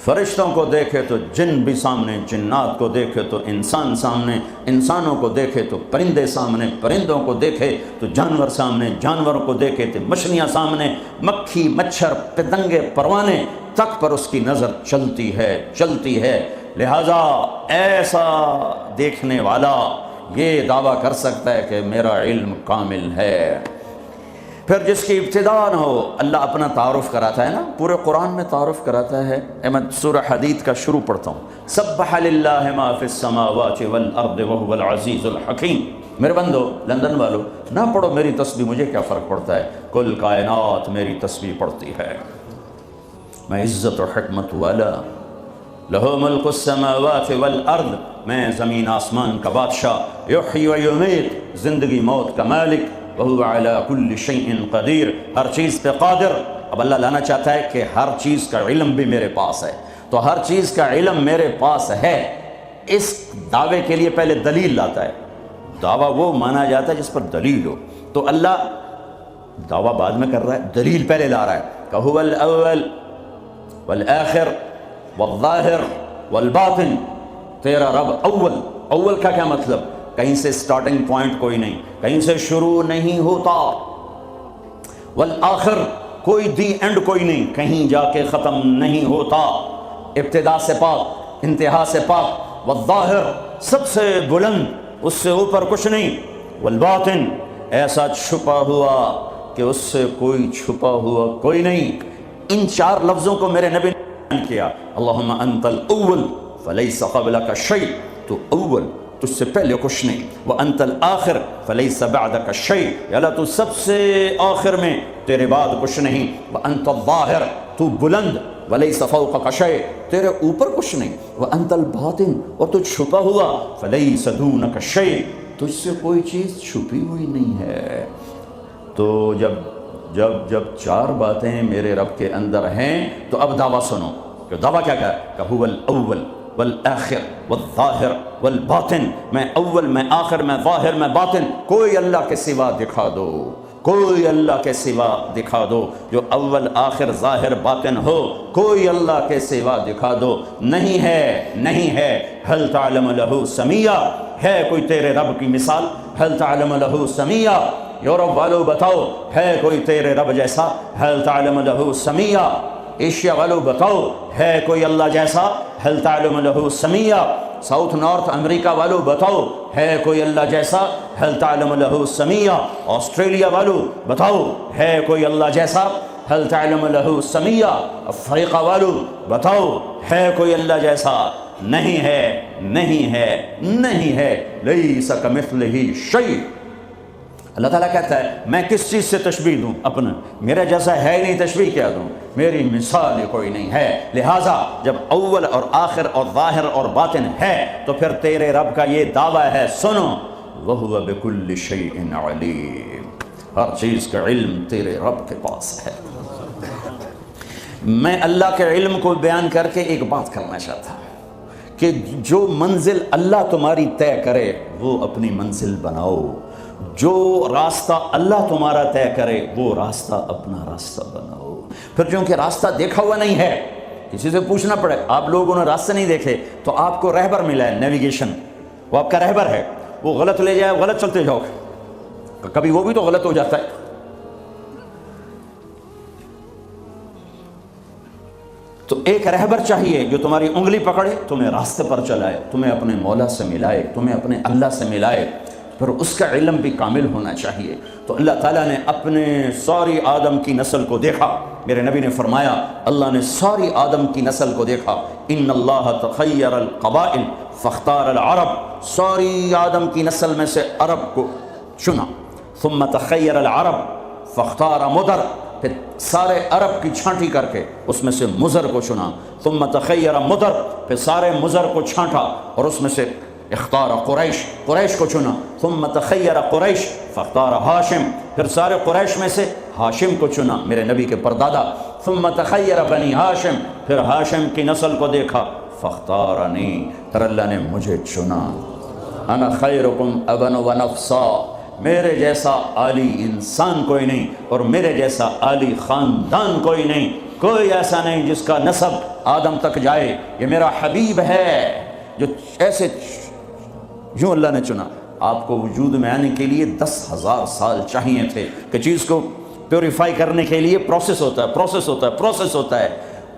فرشتوں کو دیکھے تو جن بھی سامنے، جنات کو دیکھے تو انسان سامنے، انسانوں کو دیکھے تو پرندے سامنے، پرندوں کو دیکھے تو جانور سامنے، جانوروں کو دیکھے تو مچھلیاں سامنے، مکھی، مچھر، پتنگے، پروانے تک پر اس کی نظر چلتی ہے۔ لہذا ایسا دیکھنے والا یہ دعویٰ کر سکتا ہے کہ میرا علم کامل ہے۔ پھر جس کی ابتدا نہ ہو، اللہ اپنا تعارف کراتا ہے نا، پورے قرآن میں تعارف کراتا ہے۔ میں سورہ حدید کا شروع پڑھتا ہوں، سبح للہ ما فی السماوات والارض وهو العزیز الحکیم۔ میرے بندو، لندن والو، نہ پڑھو میری تسبیح، مجھے کیا فرق پڑتا ہے، کل کائنات میری تسبیح پڑھتی ہے۔ میں عزت و حکمت والا، لہو ملک السماوات والارض، میں زمین آسمان کا بادشاہ، یحیی و یمیت، زندگی موت کا مالک، وَهُوَ عَلَى كُلِّ شَيْءٍ قَدِيرٌ، ہر چیز پہ قادر۔ اب اللہ لانا چاہتا ہے کہ ہر چیز کا علم بھی میرے پاس ہے، تو ہر چیز کا علم میرے پاس ہے، اس دعوے کے لیے پہلے دلیل لاتا ہے۔ دعویٰ وہ مانا جاتا ہے جس پر دلیل ہو، تو اللہ دعویٰ بعد میں کر رہا ہے، دلیل پہلے لا رہا ہے کہ هو الاول والآخر والظاہر والباطن، تیرا رب اول کا کیا مطلب؟ کہیں سے سٹارٹنگ پوائنٹ کوئی نہیں، کہیں سے شروع نہیں ہوتا، والآخر کوئی دی اینڈ کوئی نہیں، کہیں جا کے ختم نہیں ہوتا، ابتدا سے پاک، انتہا سے پاک، والظاہر سب سے بلند، اس سے اوپر کچھ نہیں، والباطن ایسا چھپا ہوا کہ اس سے کوئی چھپا ہوا کوئی نہیں۔ ان چار لفظوں کو میرے نبی نے بیان کیا، اللہم انت الاول فلیس قبلک شیء، تو اول، تجھ سے پہلے کچھ نہیں، وَأَنْتَ الْآخِرُ فَلَيْسَ بَعْدَكَ شَيْءٌ، یا اللہ تو سب سے آخر میں، تیرے بعد کچھ نہیں، وَأَنْتَ الظَّاهِرُ، تو بلند، وَلَيْسَ فَوْقَكَ شَيْءٌ، تیرے اوپر کچھ نہیں، وَأَنْتَ الْبَاطِنُ، اور تو چھپا ہوا، فَلَيْسَ دُونَكَ شَيْءٌ، تجھ سے کوئی چیز چھپی ہوئی نہیں ہے۔ تو جب چار باتیں میرے رب کے اندر ہیں تو اب دعویٰ سنو، کہ دعویٰ کیا کہ هو الاول والآخر والظاہر والباطن، میں اول، میں آخر، میں ظاہر، میں باطن، کوئی اللہ کے سوا دکھا دو، کوئی اللہ کے سوا دکھا دو جو اول، آخر، ظاہر، باطن ہو، کوئی اللہ کے سوا دکھا دو، نہیں ہے۔ هل تعلم له سمیہ، ہے کوئی تیرے رب کی مثال؟ هل تعلم له سمیہ، یورپ والو بتاؤ، ہے کوئی تیرے رب جیسا؟ هل تعلم له سمیہ، ایشیا والو بتاؤ، ہے کوئی اللہ جیسا؟ هل تعلم له سمیہ، ساؤتھ نارتھ امریکہ والو بتاؤ، ہے کوئی اللہ جیسا؟ هل تعلم له سمیہ، آسٹریلیا والو بتاؤ، ہے کوئی اللہ جیسا؟ هل تعلم له سمیہ، افریقہ والو بتاؤ، ہے کوئی اللہ جیسا؟ نہیں ہے، لیس کمثلہ شیء۔ اللہ تعالیٰ کہتا ہے میں کس چیز سے تشبیہ دوں اپنا، میرا جیسا ہے ہی نہیں، تشبیہ کیا دوں، میری مثال کوئی نہیں ہے۔ لہٰذا جب اول اور آخر اور ظاہر اور باطن ہے تو پھر تیرے رب کا یہ دعویٰ ہے، سنو، وَهُوَ بِكُلِّ شَيْءٍ عَلِيمٌ، ہر چیز کا علم تیرے رب کے پاس ہے۔ میں اللہ کے علم کو بیان کر کے ایک بات کرنا چاہتا ہوں کہ جو منزل اللہ تمہاری طے کرے وہ اپنی منزل بناؤ، جو راستہ اللہ تمہارا طے کرے وہ راستہ اپنا راستہ بناؤ۔ پھر چونکہ راستہ دیکھا ہوا نہیں ہے، کسی سے پوچھنا پڑے، آپ لوگوں نے راستے نہیں دیکھے تو آپ کو رہبر ملا ہے، نیویگیشن، وہ آپ کا رہبر ہے، وہ غلط لے جائے، غلط چلتے جاؤ، کبھی وہ بھی تو غلط ہو جاتا ہے۔ تو ایک رہبر چاہیے جو تمہاری انگلی پکڑے، تمہیں راستے پر چلائے، تمہیں اپنے مولا سے ملائے، تمہیں اپنے اللہ سے ملائے، پھر اس کا علم بھی کامل ہونا چاہیے۔ تو اللہ تعالیٰ نے اپنے ساری آدم کی نسل کو دیکھا، میرے نبی نے فرمایا اللہ نے ساری آدم کی نسل کو دیکھا، ان اللہ تخیر القبائل فاختار العرب، ساری آدم کی نسل میں سے عرب کو چنا، ثم تخیر العرب فاختار مدر، پھر سارے عرب کی چھانٹی کر کے اس میں سے مضر کو چنا، ثم تخیر مدر، پھر سارے مضر کو چھانٹا اور اس میں سے اختار قریش کو چنا، ثم تخیر قریش فاختار ہاشم، پھر سارے قریش میں سے ہاشم کو چنا، میرے نبی کے پردادا، ثم تخیر بنی ہاشم، پھر ہاشم کی نسل کو دیکھا، فاختارنی، پھر اللہ نے مجھے چنا، انا خیرکم ابا و نفسا، میرے جیسا عالی انسان کوئی نہیں اور میرے جیسا عالی خاندان کوئی نہیں، کوئی ایسا نہیں جس کا نسب آدم تک جائے، یہ میرا حبیب ہے جو ایسے یوں اللہ نے چنا۔ آپ کو وجود میں آنے کے لیے 10,000 سال چاہیے تھے کہ چیز کو پیوریفائی کرنے کے لیے پروسیس ہوتا ہے،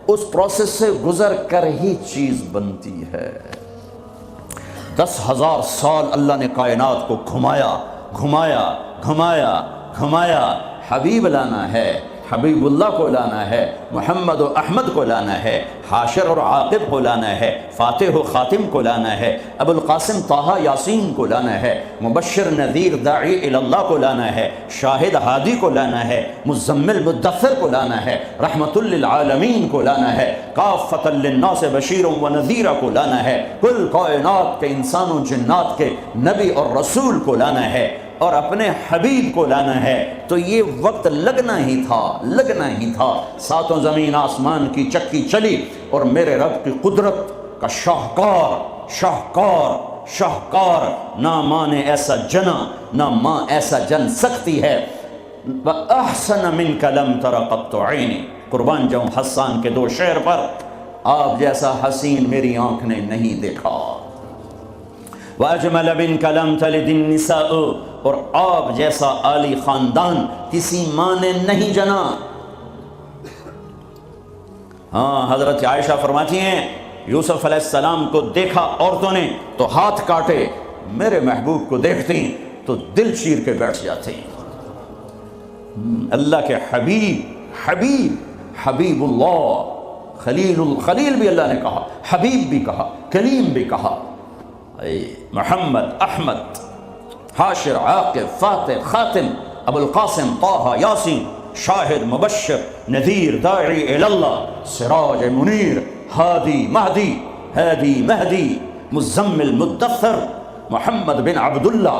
اس پروسیس سے گزر کر ہی چیز بنتی ہے۔ 10,000 سال اللہ نے کائنات کو گھمایا۔ حبیب لانا ہے، حبیب اللہ کو لانا ہے، محمد و احمد کو لانا ہے، حاشر اور عاقب کو لانا ہے، فاتح و خاتم کو لانا ہے، ابو القاسم طہ یاسین کو لانا ہے، مبشر نذیر داعی الی اللہ کو لانا ہے، شاہد ہادی کو لانا ہے، مزمل مدثر کو لانا ہے، رحمت للعالمین کو لانا ہے، کافۃ للناس بشیر و نذیر کو لانا ہے، کل کائنات کے انسان و جنات کے نبی اور رسول کو لانا ہے، اور اپنے حبیب کو لانا ہے۔ تو یہ وقت لگنا ہی تھا۔ ساتوں زمین آسمان کی چکی چلی اور میرے رب کی قدرت کا شاہکار نہ ماں نے ایسا جنا، نہ ماں ایسا جن سکتی ہے۔ وَأَحْسَنَ مِنْكَ لَمْ تَرَ قَطُّ عَيْنِي، قربان جاؤں حسان کے 2 شعر پر، آپ جیسا حسین میری آنکھ نے نہیں دیکھا۔ وَأَجْمَلَ مِنْكَ لَمْ تَلِدِ النِّسَاءُ، اور آپ جیسا عالی خاندان کسی ماں نے نہیں جنا۔ ہاں، حضرت عائشہ فرماتی ہیں یوسف علیہ السلام کو دیکھا عورتوں نے تو ہاتھ کاٹے، میرے محبوب کو دیکھتی تو دل چیر کے بیٹھ جاتے۔ اللہ کے حبیب اللہ، خلیل بھی اللہ نے کہا، حبیب بھی کہا، کلیم بھی کہا۔ محمد، احمد، حاشر، عاقب، فاتح، خاتم، ابو القاسم طہ یاسین، شاہد، مبشر، نذیر، داعی الی اللہ، سراج منیر، ہادی مہدی، مزمل مدثر، محمد بن عبداللہ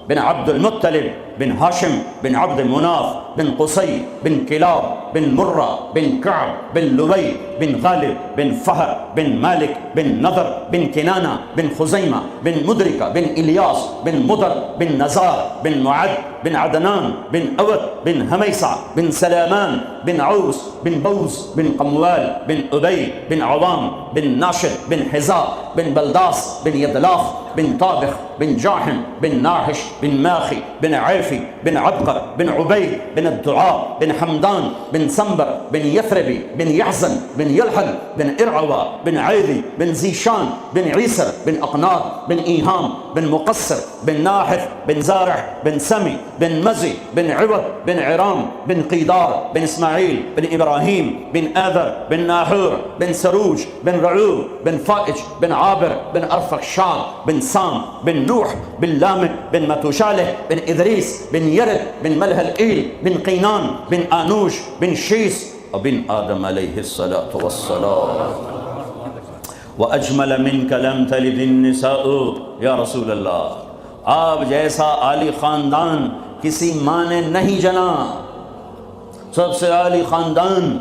بن عبد المطلب بن ہاشم بن عبد مناف بن قصی بن کلاب بن مرہ بن کعب بن لبی بن غالب بن فہر بن مالک بن نضر بن کنانہ بن خزیمہ بن مدرکہ بن الیاس بن مدر بن نزار بن معد بن عدنان بن اوت بن حمیسہ بن سلامان بن عوس بن بوز بن قموال بن ابی بن عوام بن ناشد بن حزا بن بلداس بن یدلاف بن طابخ بن جاحم بن ناحش بن ماخی بن عیفی بن عبقر بن عبید بن الدعاء بن حمدان بن سنبر بن یثربی بن یحزن بن یلحل بن ارعوا بن عیدی بن زیشان بن عیسر بن اقناط بن ایہام بن مقصر بن ناحف بن زارع بن سمی بن مزی بن عوض بن عرام بن قیدار بن اسماعیل بن ابراہیم بن آذر بن ناحور بن سروج بن رعوب بن فائج بن عابر بن ارفخشاد بن سام بن نوح بن لامک بن متوشالح بن ادریس بن یرد بن ملح الایل بن قینان بن آنوش بن شیس بن آدم علیہ الصلاة والسلام۔ وَأَجْمَلَ مِنْكَ لَمْ تَلِدِ النِّسَاءُ، یا رسول اللہ آپ جیسا عالی خاندان کسی ماں نے نہیں جنا، سب سے عالی خاندان۔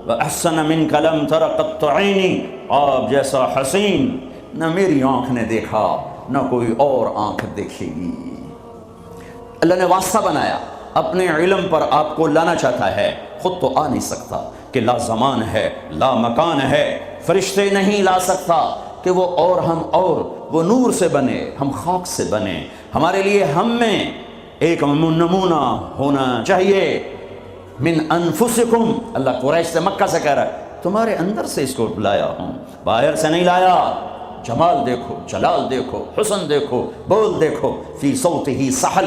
وَأَحْسَنَ مِنْكَ لَمْ تَرَ قَطُّ عَيْنِي، آپ جیسا حسین نہ میری آنکھ نے دیکھا نہ کوئی اور آنکھ دیکھے گی۔ اللہ نے واسطہ بنایا، اپنے علم پر آپ کو لانا چاہتا ہے، خود تو آ نہیں سکتا کہ لا زمان ہے لا مکان ہے، فرشتے نہیں لا سکتا کہ وہ اور ہم اور، وہ نور سے بنے ہم خاک سے بنے، ہمارے لیے ہم میں ایک نمونہ ہونا چاہیے۔ من انفسکم، اللہ قریش سے مکہ سے کہہ رہا ہے تمہارے اندر سے اس کو لایا ہوں، باہر سے نہیں لایا۔ جمال دیکھو، جلال دیکھو، حسن دیکھو، بول دیکھو، فی صوتہ سحل،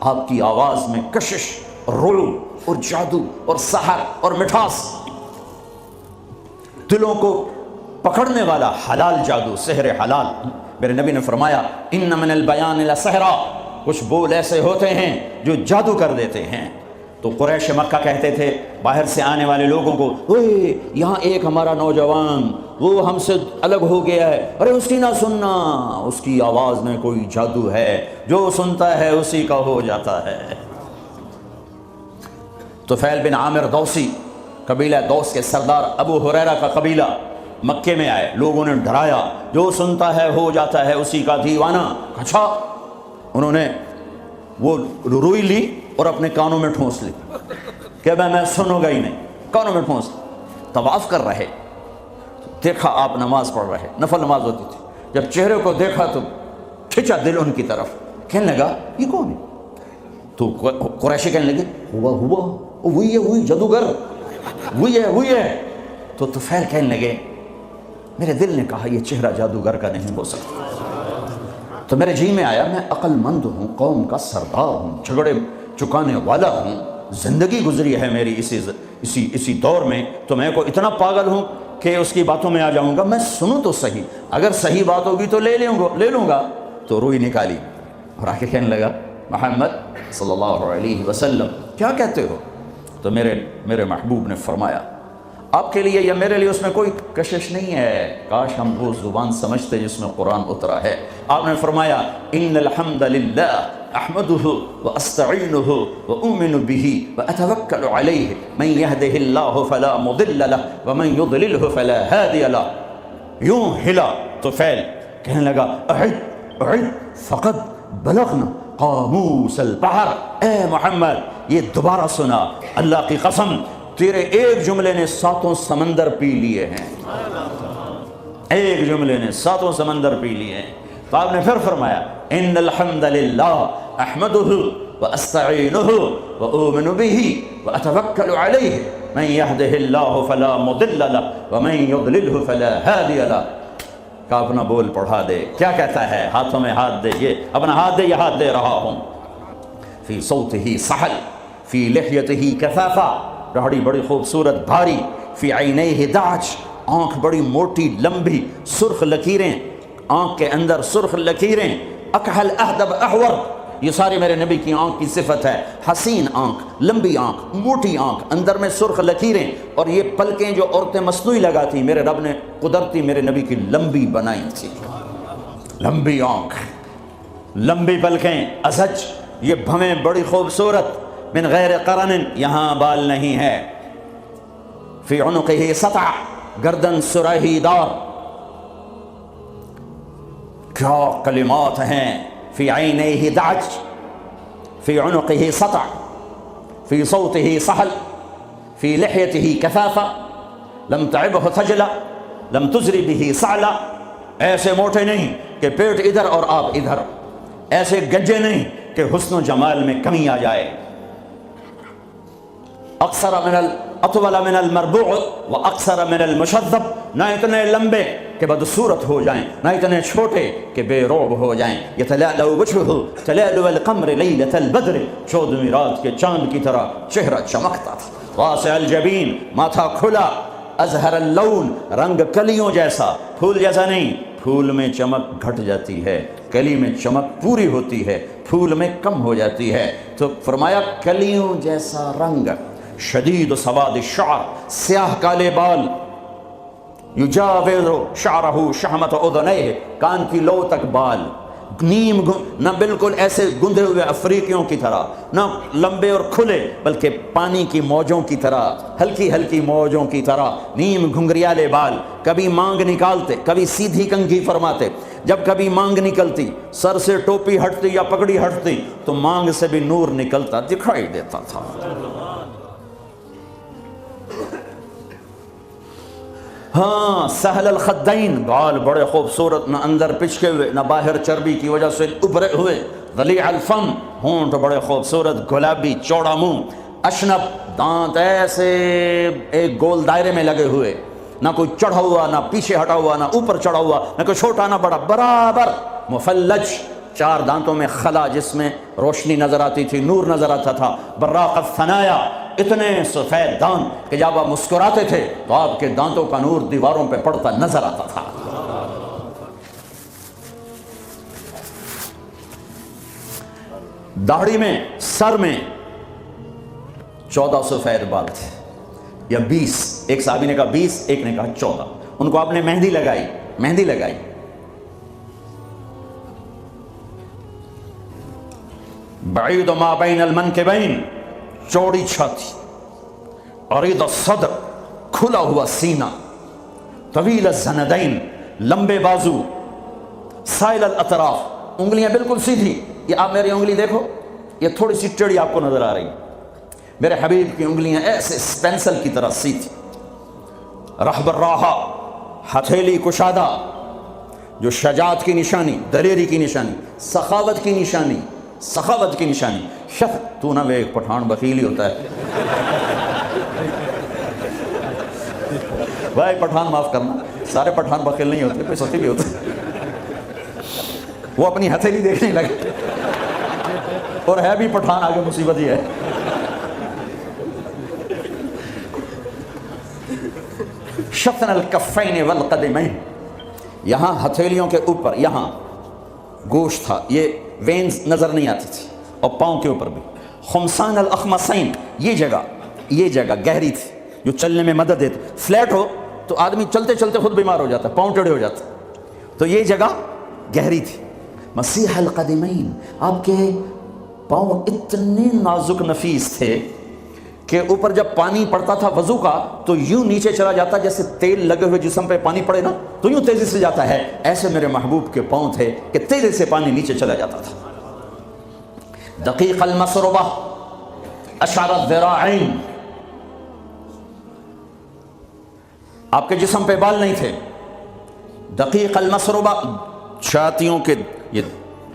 آپ کی آواز میں کشش اور رعب اور جادو اور سحر اور مٹھاس، دلوں کو پکڑنے والا حلال جادو، سحر حلال۔ میرے نبی نے فرمایا ان من البیان لسحرا، کچھ بول ایسے ہوتے ہیں جو جادو کر دیتے ہیں۔ تو قریش مکہ کہتے تھے باہر سے آنے والے لوگوں کو، اوے یہاں ایک ہمارا نوجوان وہ ہم سے الگ ہو گیا ہے، ارے اس کی نہ سننا، اس کی آواز میں کوئی جادو ہے، جو سنتا ہے اسی کا ہو جاتا ہے۔ طفیل بن عامر دوسی، قبیلہ دوس کے سردار ابو ہریرہ کا قبیلہ مکے میں آئے، لوگوں نے ڈرایا جو سنتا ہے ہو جاتا ہے اسی کا دیوانہ۔ اچھا، انہوں نے وہ روئی لی اور اپنے کانوں میں ٹھونس لی کہ میں سنوں گا ہی نہیں، کانوں میں ٹھونس لی۔ طواف کر رہے، دیکھا آپ نماز پڑھ رہے، نفل نماز ہوتی تھی، جب چہرے کو دیکھا تو کھچا دل ان کی طرف، کہنے لگا یہ کون ہے؟ تو قریشی کہنے لگے ہوا وہی جادوگر، وہی ہے۔ تو طفیل کہنے لگے میرے دل نے کہا یہ چہرہ جادوگر کا نہیں ہو سکتا، تو میرے جی میں آیا میں عقل مند ہوں، قوم کا سردار ہوں، جھگڑے چکانے والا ہوں، زندگی گزری ہے میری اسی دور میں، تو میں کو اتنا پاگل ہوں کہ اس کی باتوں میں آ جاؤں گا؟ میں سنوں تو صحیح، اگر صحیح بات ہوگی تو لے لوں گا۔ تو روئی نکالی اور آ کے کہنے لگا محمد صلی اللہ علیہ وسلم کیا کہتے ہو؟ تو میرے محبوب نے فرمایا آپ کے لیے یا میرے لیے اس میں کوئی کشش نہیں ہے، کاش ہم وہ زبان سمجھتے جس میں قرآن اترا ہے۔ آپ نے فرمایا ان الحمد للہ احمدہ واستعینہ واؤمن بہ واتوکل علیہ من یہدہ اللہ فلا مضل لہ ومن یضللہ فلا ہادی لہ۔ یوں ہلا طفیل، کہنے لگا اعد فقد بلغنا قاموس البحر، اے محمد یہ دوبارہ سنا، اللہ کی قسم تیرے ایک جملے نے 7 سمندر پی لیے ہیں، ایک جملے نے 7 سمندر پی لیے ہیں۔ تو آپ نے پھر فرمایا ان الحمد للہ احمدہ واستعینہ واؤمن بہ واتوکل علیہ من یہدہ اللہ فلا مضل لہ ومن یضللہ فلا ہادی لہ۔ کا اپنا بول پڑھا دے، کیا کہتا ہے؟ ہاتھوں میں ہاتھ دے، یہ اپنا ہاتھ دے، یہ ہاتھ دے رہا ہوں۔ فی صوتہ سحل فی لحیتہ کثافہ، داڑھی بڑی خوبصورت بھاری، فی عینیہ دعج، آنکھ بڑی موٹی لمبی، سرخ لکیریں، آنکھ کے اندر سرخ لکیریں، اکحل اہدب احور، یہ ساری میرے نبی کی آنکھ کی صفت ہے، حسین آنکھ، لمبی آنکھ، موٹی آنکھ، اندر میں سرخ لکیریں، اور یہ پلکیں جو عورتیں مصنوعی لگاتی میرے رب نے قدرتی میرے نبی کی لمبی بنائی تھی، لمبی آنکھ، لمبی پلکیں، ازج، یہ بھویں بڑی خوبصورت، من غیر قرن، یہاں بال نہیں ہے، فی عنقہ سطع، گردن سراہی دار، کیا کلمات ہیں، فی عینیہ دعج فی عنقہ سطع فی صوتہ سحل فی لحیتہ کثافہ لم تعبہ ثجلہ لم تزری بہ صعلہ، ایسے موٹے نہیں کہ پیٹ ادھر اور آپ ادھر، ایسے گجے نہیں کہ حسن و جمال میں کمی آ جائے، اطول من المربوع و اقصر من المشذب، نہ اتنے لمبے کہ بدصورت ہو جائیں، نہ اتنے چھوٹے کہ بے رعب ہو جائیں، یتلألأ وجهہ تلألؤ القمر لیلۃ البدر، 14ویں رات کے چاند کی طرح چہرہ چمکتا تھا، واسع الجبین، ماتھا کھلا، ازہر اللون، رنگ کلیوں جیسا، پھول جیسا نہیں، پھول میں چمک گھٹ جاتی ہے، کلی میں چمک پوری ہوتی ہے، پھول میں کم ہو جاتی ہے، تو فرمایا کلیوں جیسا رنگ، شدید سواد الشعر، سیاہ کالے بال، یجاور شعرہ شحمت اذنیہ، کان کی لو تک بال، نیم نہ بالکل ایسے گندھے ہوئے افریقیوں کی طرح، نہ لمبے اور کھلے بلکہ پانی کی موجوں کی طرح، ہلکی ہلکی موجوں کی طرح، نیم گھنگریالے بال، کبھی مانگ نکالتے، کبھی سیدھی کنگھی فرماتے، جب کبھی مانگ نکلتی، سر سے ٹوپی ہٹتی یا پگڑی ہٹتی تو مانگ سے بھی نور نکلتا دکھائی دیتا تھا۔ ہاں، سہل الخدین، بال بڑے خوبصورت، نہ اندر پچکے ہوئے نہ باہر چربی کی وجہ سے ابھرے ہوئے، ضلیع الفم، ہونٹ بڑے خوبصورت گلابی، چوڑا منہ، اشنب، دانت ایسے ایک گول دائرے میں لگے ہوئے، نہ کوئی چڑھا ہوا نہ پیچھے ہٹا ہوا نہ اوپر چڑھا ہوا، نہ کوئی چھوٹا نہ بڑا، برابر، مفلج، 4 دانتوں میں خلا جس میں روشنی نظر آتی تھی، نور نظر آتا تھا، براق الثنایا، اتنے سفید دانت کہ جب آپ مسکراتے تھے تو آپ کے دانتوں کا نور دیواروں پہ پڑتا نظر آتا تھا۔ داڑھی میں، سر میں 14 سفید بال تھے یا 20، ایک صحابی نے کہا 20، ایک نے کہا 14، ان کو آپ نے مہندی لگائی، بعید ما بین المنکبین، چوڑی چھاتی، عریض الصدر، کھلا ہوا سینہ، طویل الزندین، لمبے بازو، سائل الاطراف، انگلیاں بالکل سیدھی، یہ آپ میری انگلی دیکھو، یہ تھوڑی سی ٹیڑھی آپ کو نظر آ رہی، میرے حبیب کی انگلیاں ایسے پینسل کی طرح سیدھی، رہب الراحہ، ہتھیلی کشادہ، جو شجاعت کی نشانی، دلیری کی نشانی، سخاوت کی نشانی، سخاوت کی نشانی۔ تو نہ وہ ایک پٹھان بخیل ہی ہوتا ہے بھائی، پٹھان معاف کرنا، سارے پٹھان بخیل نہیں ہوتے، کوئی سخی بھی ہوتے، وہ اپنی ہتھیلی دیکھنے لگے اور ہے بھی پٹھان، آگے مصیبت ہی ہے۔ شطن الکفین والقدمین، یہاں ہتھیلیوں کے اوپر یہاں گوشت تھا، یہ وینز نظر نہیں آتی تھی، اور پاؤں کے اوپر بھی۔ خمسان الاخمصین، یہ جگہ گہری تھی جو چلنے میں مدد دیتی، فلیٹ ہو تو آدمی چلتے چلتے خود بیمار ہو جاتا، پاؤں ٹیڑھے ہو جاتے، تو یہ جگہ گہری تھی۔ مسیح القدمین، آپ کے پاؤں اتنے نازک نفیس تھے کہ اوپر جب پانی پڑتا تھا وضو کا تو یوں نیچے چلا جاتا، جیسے تیل لگے ہوئے جسم پہ پانی پڑے نا تو یوں تیزی سے جاتا ہے، ایسے میرے محبوب کے پاؤں تھے کہ تیزی سے پانی نیچے چلا جاتا تھا۔ دقیق المسربہ، اشعر الذراعین، آپ کے جسم پہ بال نہیں تھے۔ دقیق المسربہ، چھاتیوں کے، یہ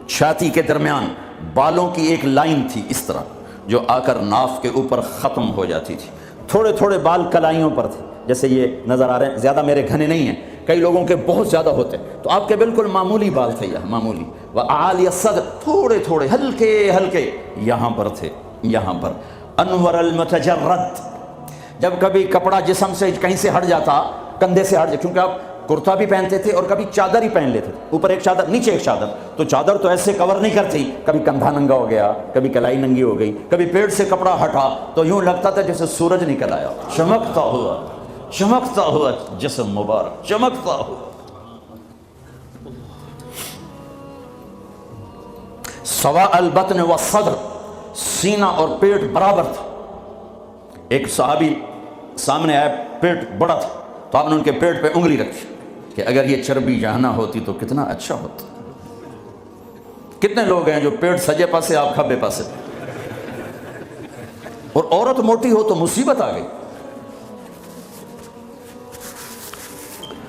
چھاتی کے درمیان بالوں کی ایک لائن تھی اس طرح، جو آ کر ناف کے اوپر ختم ہو جاتی تھی۔ تھوڑے تھوڑے بال کلائیوں پر تھے، جیسے یہ نظر آ رہے ہیں، زیادہ میرے گھنے نہیں ہیں، کئی لوگوں کے بہت زیادہ ہوتے، تو آپ کے بالکل معمولی بال تھے، یہ معمولی۔ وَأَعَالِيَ الصَّدْرِ، تھوڑے تھوڑے ہلکے ہلکے یہاں پر تھے، یہاں پر۔ انور المتجرد، جب کبھی کپڑا جسم سے کہیں سے ہٹ جاتا، کندھے سے ہٹ جاتا، کیونکہ آپ کرتا بھی پہنتے تھے اور کبھی چادر ہی پہن لیتے تھے، اوپر ایک چادر نیچے ایک چادر، تو چادر تو ایسے کور نہیں کرتی، کبھی کندھا ننگا ہو گیا، کبھی کلائی ننگی ہو گئی، کبھی پیٹ سے کپڑا ہٹا تو یوں لگتا تھا جیسے سورج نکل آیا، چمکتا ہوا جسم مبارک، چمکتا ہوا۔ سواء البطن والصدر، سینہ اور پیٹ برابر تھا۔ ایک صحابی سامنے آئے، پیٹ بڑا تھا، تو آپ نے ان کے پیٹ پہ انگلی رکھی کہ اگر یہ چربی یہاں نہ ہوتی تو کتنا اچھا ہوتا۔ کتنے لوگ ہیں جو پیٹ سجے پاسے، آپ کھبے پاسے، اور عورت موٹی ہو تو مصیبت آ گئی۔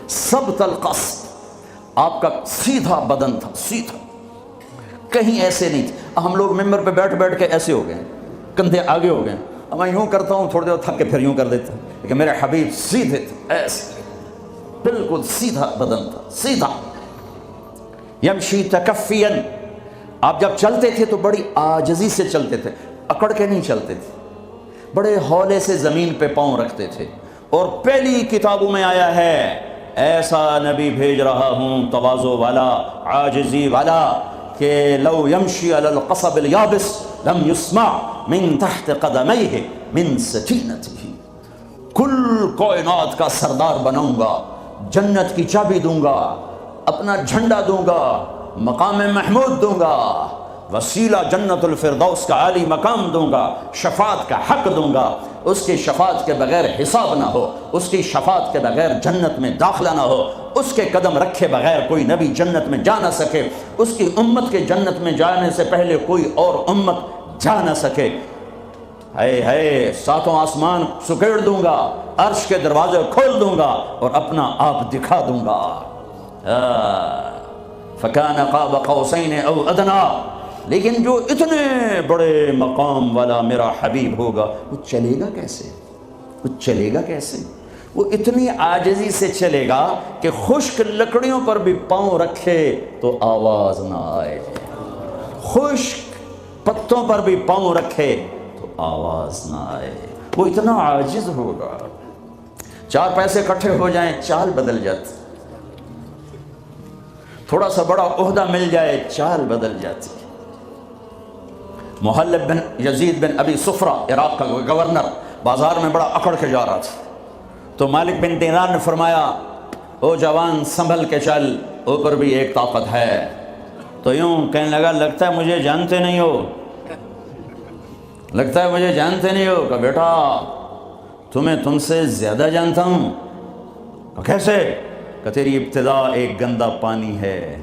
سب تلقص، آپ کا سیدھا بدن تھا، سیدھا، کہیں ایسے نہیں تھے۔ ہم لوگ ممبر پہ بیٹھ بیٹھ کے ایسے ہو گئے، کندھے آگے ہو گئے، میں یوں کرتا ہوں تھوڑی دیر تھک کے پھر یوں کر دیتا ہوں، لیکن میرے حبیب سیدھے تھے، ایسے بالکل سیدھا بدن تھا، سیدھا۔ یمشی تکفیا، آپ جب چلتے تھے تو بڑی عاجزی سے چلتے تھے، اکڑ کے نہیں چلتے تھے، بڑے ہولے سے زمین پہ پاؤں رکھتے تھے۔ اور پہلی کتابوں میں آیا ہے ایسا نبی بھیج رہا ہوں تواضع والا، عاجزی والا، کہ لو یمشی علی القصب الیابس لم یسمع من تحت قدمیہ من سکینتہ، کل کائنات کا سردار بناؤں گا، جنت کی چابی دوں گا، اپنا جھنڈا دوں گا، مقام محمود دوں گا، وسیلہ جنت الفردوس کا عالی مقام دوں گا، شفاعت کا حق دوں گا، اس کی شفاعت کے بغیر حساب نہ ہو، اس کی شفاعت کے بغیر جنت میں داخلہ نہ ہو، اس کے قدم رکھے بغیر کوئی نبی جنت میں جا نہ سکے، اس کی امت کے جنت میں جانے سے پہلے کوئی اور امت جا نہ سکے۔ ہے ساتوں آسمان سکیڑ دوں گا، عرش کے دروازے کھول دوں گا اور اپنا آپ دکھا دوں گا۔ فَكَانَ قَابَ قَوْسَيْنِ أَوْ أَدْنَىٰ، لیکن جو اتنے بڑے مقام والا میرا حبیب ہوگا وہ چلے گا کیسے؟ وہ چلے گا کیسے؟ وہ اتنی عاجزی سے چلے گا کہ خشک لکڑیوں پر بھی پاؤں رکھے تو آواز نہ آئے، خشک پتوں پر بھی پاؤں رکھے تو آواز نہ آئے، وہ اتنا عاجز ہوگا۔ چار پیسے اکٹھے ہو جائیں چال بدل جاتی، تھوڑا سا بڑا عہدہ مل جائے چال بدل جاتی۔ محلب بن یزید بن ابی صفرہ، عراق کا گورنر، بازار میں بڑا اکڑ کے جا رہا تھا، تو مالک بن دینار نے فرمایا او جوان سنبھل کے چل، اوپر بھی ایک طاقت ہے۔ تو یوں کہنے لگا لگتا ہے مجھے جانتے نہیں ہو، لگتا ہے مجھے جانتے نہیں ہو۔ کہ بیٹا تمہیں تم سے زیادہ جانتا ہوں۔ کہ کیسے؟ کہ تیری ابتدا ایک گندا پانی ہے،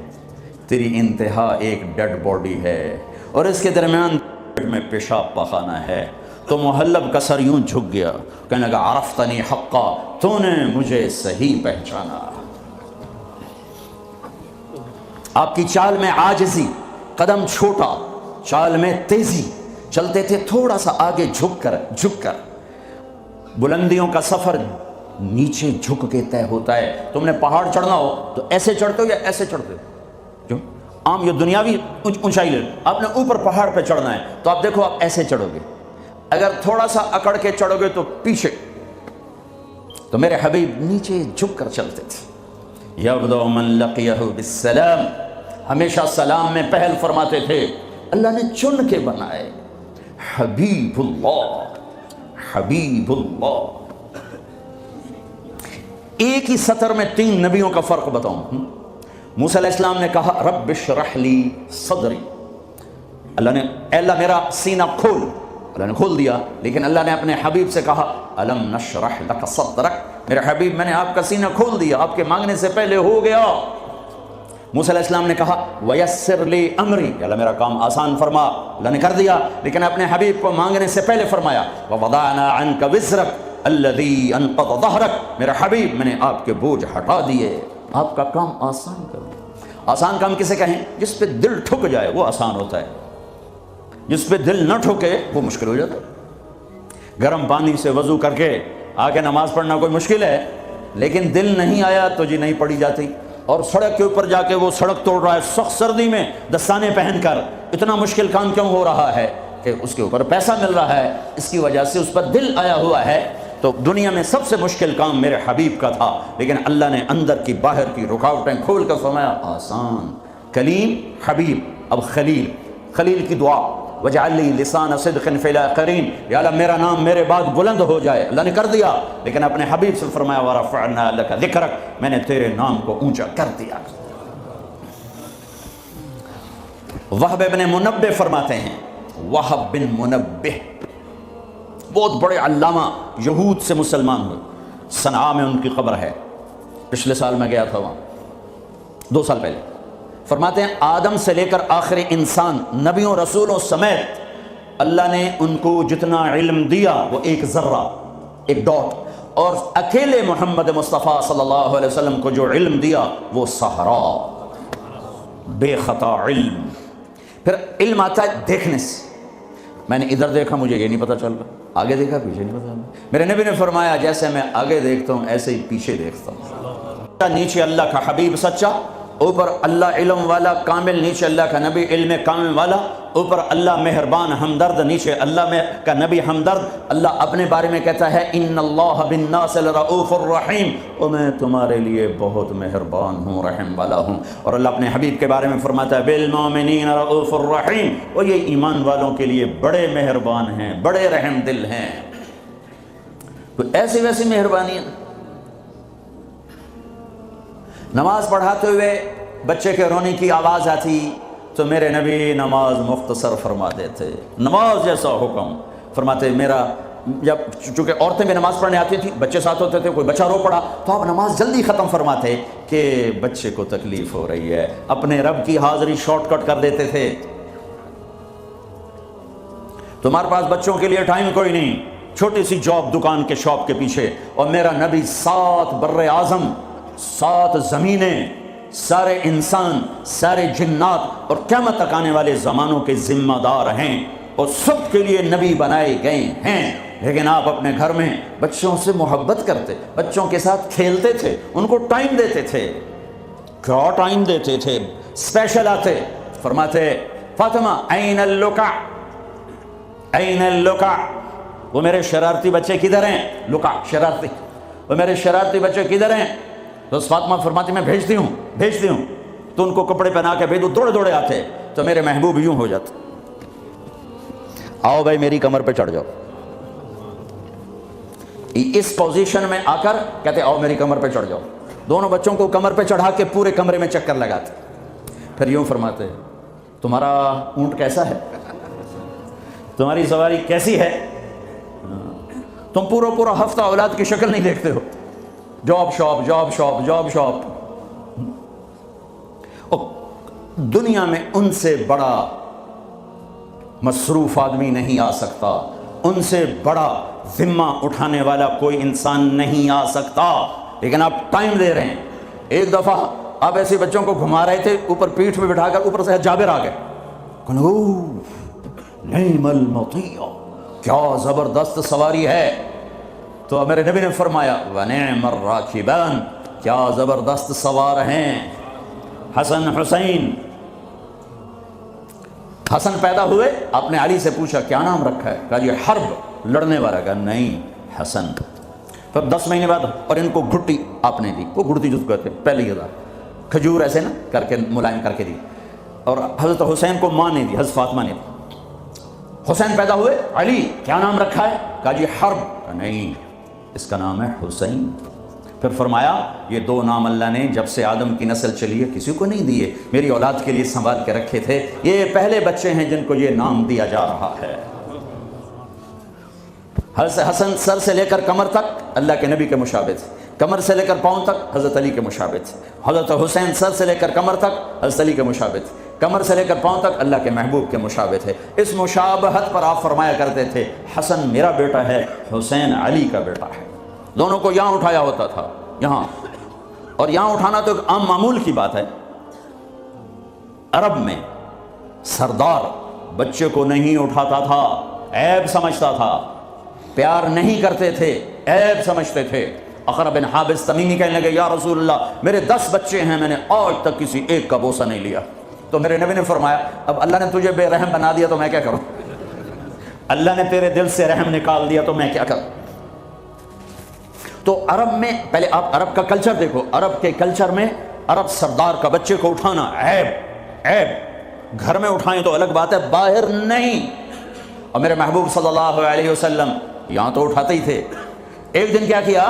تیری انتہا ایک ڈیڈ باڈی ہے، اور اس کے درمیان میں پیشاب پخانہ ہے، تو محلب کا سر یوں جھک گیا، کہنے لگا عرفتنی حقا، تو نے مجھے صحیح پہچانا۔ آپ کی چال میں عاجزی، قدم چھوٹا، چال میں تیزی، چلتے تھے تھوڑا سا آگے جھک کر۔ بلندیوں کا سفر نیچے جھک کے طے ہوتا ہے۔ تم نے پہاڑ چڑھنا ہو تو ایسے چڑھتے ہو یا ایسے چڑھتے ہو؟ کیوں؟ عام یہ دنیاوی اونچائی لے، آپ نے اوپر پہاڑ پہ چڑھنا ہے تو آپ دیکھو آپ ایسے چڑھو گے، اگر تھوڑا سا اکڑ کے چڑھو گے تو پیچھے۔ تو میرے حبیب نیچے جھک کر چلتے تھے۔ یبدأ من لقیہ بالسلام، ہمیشہ سلام میں پہل فرماتے تھے۔ اللہ نے چن کے بنائے، حبیب اللہ، حبیب اللہ۔ ایک ہی سطر میں 3 نبیوں کا فرق بتاؤں۔ موسیٰ علیہ السلام نے کہا رب اشرح لی صدری، اللہ نے اے اللہ میرا سینہ کھول، اللہ نے کھول دیا، لیکن اللہ نے اپنے حبیب سے کہا الم نشرح لک صدرک، میرے حبیب میں نے آپ کا سینہ کھول دیا، آپ کے مانگنے سے پہلے ہو گیا۔ موسیٰ علیہ السلام نے کہا ویسر لی امری، اللہ میرا کام آسان فرما، اللہ نے کر دیا، لیکن اپنے حبیب کو مانگنے سے پہلے فرمایا ووضعنا عنک وزرک الذی انقض ظہرک، میرے حبیب میں نے آپ کے بوجھ ہٹا دیے، آپ کا کام آسان کرو۔ آسان کام کسے کہیں؟ جس پہ دل ٹھک جائے وہ آسان ہوتا ہے، جس پہ دل نہ ٹھکے وہ مشکل ہو جاتا ہے۔ گرم پانی سے وضو کر کے آگے نماز پڑھنا کوئی مشکل ہے، لیکن دل نہیں آیا تو جی نہیں پڑھی جاتی۔ اور سڑک کے اوپر جا کے وہ سڑک توڑ رہا ہے سخت سردی میں دستانے پہن کر، اتنا مشکل کام کیوں ہو رہا ہے؟ کہ اس کے اوپر پیسہ مل رہا ہے، اس کی وجہ سے اس پر دل آیا ہوا ہے۔ تو دنیا میں سب سے مشکل کام میرے حبیب کا تھا، لیکن اللہ نے اندر کی باہر کی رکاوٹیں کھول کر فرمایا آسان۔ کلیم، حبیب، اب خلیل، خلیل کی دعا وجعل لی لسان صدق فی الاخرین، یا اللہ میرا نام میرے بعد بلند ہو جائے، اللہ نے کر دیا، لیکن اپنے حبیب سے فرمایا ورفعنا لک ذکرک، میں نے تیرے نام کو اونچا کر دیا۔ وہب بن منبہ فرماتے ہیں، وہب بن منبہ بہت بڑے علامہ، یہود سے مسلمان ہوئے، صنعاء میں ان کی قبر ہے، پچھلے سال میں گیا تھا وہاں، 2 سال پہلے۔ فرماتے ہیں آدم سے لے کر آخری انسان، نبیوں رسولوں سمیت اللہ نے ان کو جتنا علم دیا وہ ایک ذرہ، ایک ڈاٹ، اور اکیلے محمد مصطفیٰ صلی اللہ علیہ وسلم کو جو علم دیا وہ صحرا، بے خطا علم۔ پھر علم آتا ہے دیکھنے سے، میں نے ادھر دیکھا مجھے یہ نہیں پتہ چل رہا، آگے دیکھا پیچھے نہیں پتہ چل رہا۔ میرے نبی نے فرمایا جیسے میں آگے دیکھتا ہوں ایسے ہی پیچھے دیکھتا ہوں۔ نیچے اللہ کا حبیب سچا، اوپر اللہ علم والا کامل، نیچے اللہ کا نبی علم کامل والا، اوپر اللہ مہربان ہمدرد، نیچے اللہ میں کا نبی ہمدرد۔ اللہ اپنے بارے میں کہتا ہے ان اللہ بالناس لرؤوف الرحیم، اور میں تمہارے لیے بہت مہربان ہوں، رحم والا ہوں۔ اور اللہ اپنے حبیب کے بارے میں فرماتا ہے بالمؤمنین رؤوف الرحیم، اور یہ ایمان والوں کے لیے بڑے مہربان ہیں، بڑے رحم دل ہیں۔ تو ایسی ویسی مہربانیاں۔ نماز پڑھاتے ہوئے بچے کے رونے کی آواز آتی تو میرے نبی نماز مختصر فرما دیتے، نماز جیسا حکم فرماتے۔ میرا جب چونکہ عورتیں بھی نماز پڑھنے آتی تھیں، بچے ساتھ ہوتے تھے، کوئی بچہ رو پڑا تو آپ نماز جلدی ختم فرماتے کہ بچے کو تکلیف ہو رہی ہے، اپنے رب کی حاضری شارٹ کٹ کر دیتے تھے۔ تمہارے پاس بچوں کے لیے ٹائم کوئی نہیں، چھوٹی سی جاب دکان کے شاپ کے پیچھے، اور میرا نبی 7 بر اعظم، 7 زمینیں، سارے انسان، سارے جنات اور قیامت تک آنے والے زمانوں کے ذمہ دار ہیں، اور سب کے لیے نبی بنائے گئے ہیں۔ لیکن آپ اپنے گھر میں بچوں سے محبت کرتے، بچوں کے ساتھ کھیلتے تھے، ان کو ٹائم دیتے تھے۔ کیا ٹائم دیتے تھے؟ اسپیشل آتے، فرماتے فاطمہ این اللکع، این اللکع، وہ میرے شرارتی بچے کدھر ہیں؟ لکع شرارتی، وہ میرے شرارتی بچے کدھر ہیں؟ تو فاطمہ فرماتی میں بھیجتی ہوں، تو ان کو کپڑے پہنا کے بھیجو، دوڑے دوڑے آتے، تو میرے محبوب یوں ہو جاتے، آؤ بھائی میری کمر پہ چڑھ جاؤ۔ اس پوزیشن میں آ کر کہتے آؤ میری کمر پہ چڑھ جاؤ، دونوں بچوں کو کمر پہ چڑھا کے پورے کمرے میں چکر لگاتے، پھر یوں فرماتے تمہارا اونٹ کیسا ہے، تمہاری سواری کیسی ہے؟ تم پورا ہفتہ اولاد کی شکل نہیں دیکھتے ہو، job shop job shop job shop. دنیا میں ان سے بڑا مصروف آدمی نہیں آ سکتا، ان سے بڑا ذمہ اٹھانے والا کوئی انسان نہیں آ سکتا، لیکن آپ ٹائم دے رہے ہیں۔ ایک دفعہ آپ ایسے بچوں کو گھما رہے تھے، اوپر پیٹھ پہ بٹھا کر، اوپر سے جابر آ گئے، نعم المطیع، کیا زبردست سواری ہے۔ تو میرے نبی نے فرمایا وَنِعْمَ الرَّاكِبَانِ، کیا زبردست سوار ہیں۔ حسن حسین، حسن پیدا ہوئے، آپ نے علی سے پوچھا کیا نام رکھا ہے؟ کہا یہ حرب، لڑنے والا۔ کہا نہیں، حسن۔ پھر 10 مہینے بعد، اور ان کو گھٹی آپ نے دی، وہ گھٹی جس کو کہتے ہیں پہلی ہزار کھجور ایسے نا کر کے ملائم کر کے دی، اور حضرت حسین کو ماں نے دی، حضرت فاطمہ نے دی۔ حسین پیدا ہوئے، علی کیا نام رکھا ہے؟ کہا جی حرب۔ کہا نہیں، اس کا نام ہے حسین۔ پھر فرمایا یہ 2 نام اللہ نے جب سے آدم کی نسل چلی ہے کسی کو نہیں دیے، میری اولاد کے لیے سنبھال کے رکھے تھے، یہ پہلے بچے ہیں جن کو یہ نام دیا جا رہا ہے۔ حضرت حسن سر سے لے کر کمر تک اللہ کے نبی کے مشابہ تھے، کمر سے لے کر پاؤں تک حضرت علی کے مشابہ تھے۔ حضرت حسین سر سے لے کر کمر تک حضرت علی کے مشابہ تھے، کمر سے لے کر پاؤں تک اللہ کے محبوب کے مشابہ تھے۔ اس مشابہت پر آپ فرمایا کرتے تھے حسن میرا بیٹا ہے، حسین علی کا بیٹا ہے۔ دونوں کو یہاں اٹھایا ہوتا تھا، یہاں، اور یہاں اٹھانا تو ایک عام معمول کی بات ہے۔ عرب میں سردار بچے کو نہیں اٹھاتا تھا، عیب سمجھتا تھا، پیار نہیں کرتے تھے، عیب سمجھتے تھے۔ اقرا بن حابس تمیمی کہنے لگے یا رسول اللہ میرے 10 بچے ہیں، میں نے آج تک کسی ایک کا بوسہ نہیں لیا۔ تو میرے نبی نے فرمایا اب اللہ نے تجھے بے رحم بنا دیا تو میں کیا کروں؟ اللہ نے تیرے دل سے رحم نکال دیا تو میں کیا کروں؟ تو عرب میں، پہلے آپ عرب کا کلچر دیکھو، عرب کے کلچر میں عرب سردار کا بچے کو اٹھانا عیب، گھر میں اٹھائیں تو الگ بات ہے، باہر نہیں۔ اور میرے محبوب صلی اللہ علیہ وسلم یہاں تو اٹھاتے ہی تھے۔ ایک دن کیا کیا،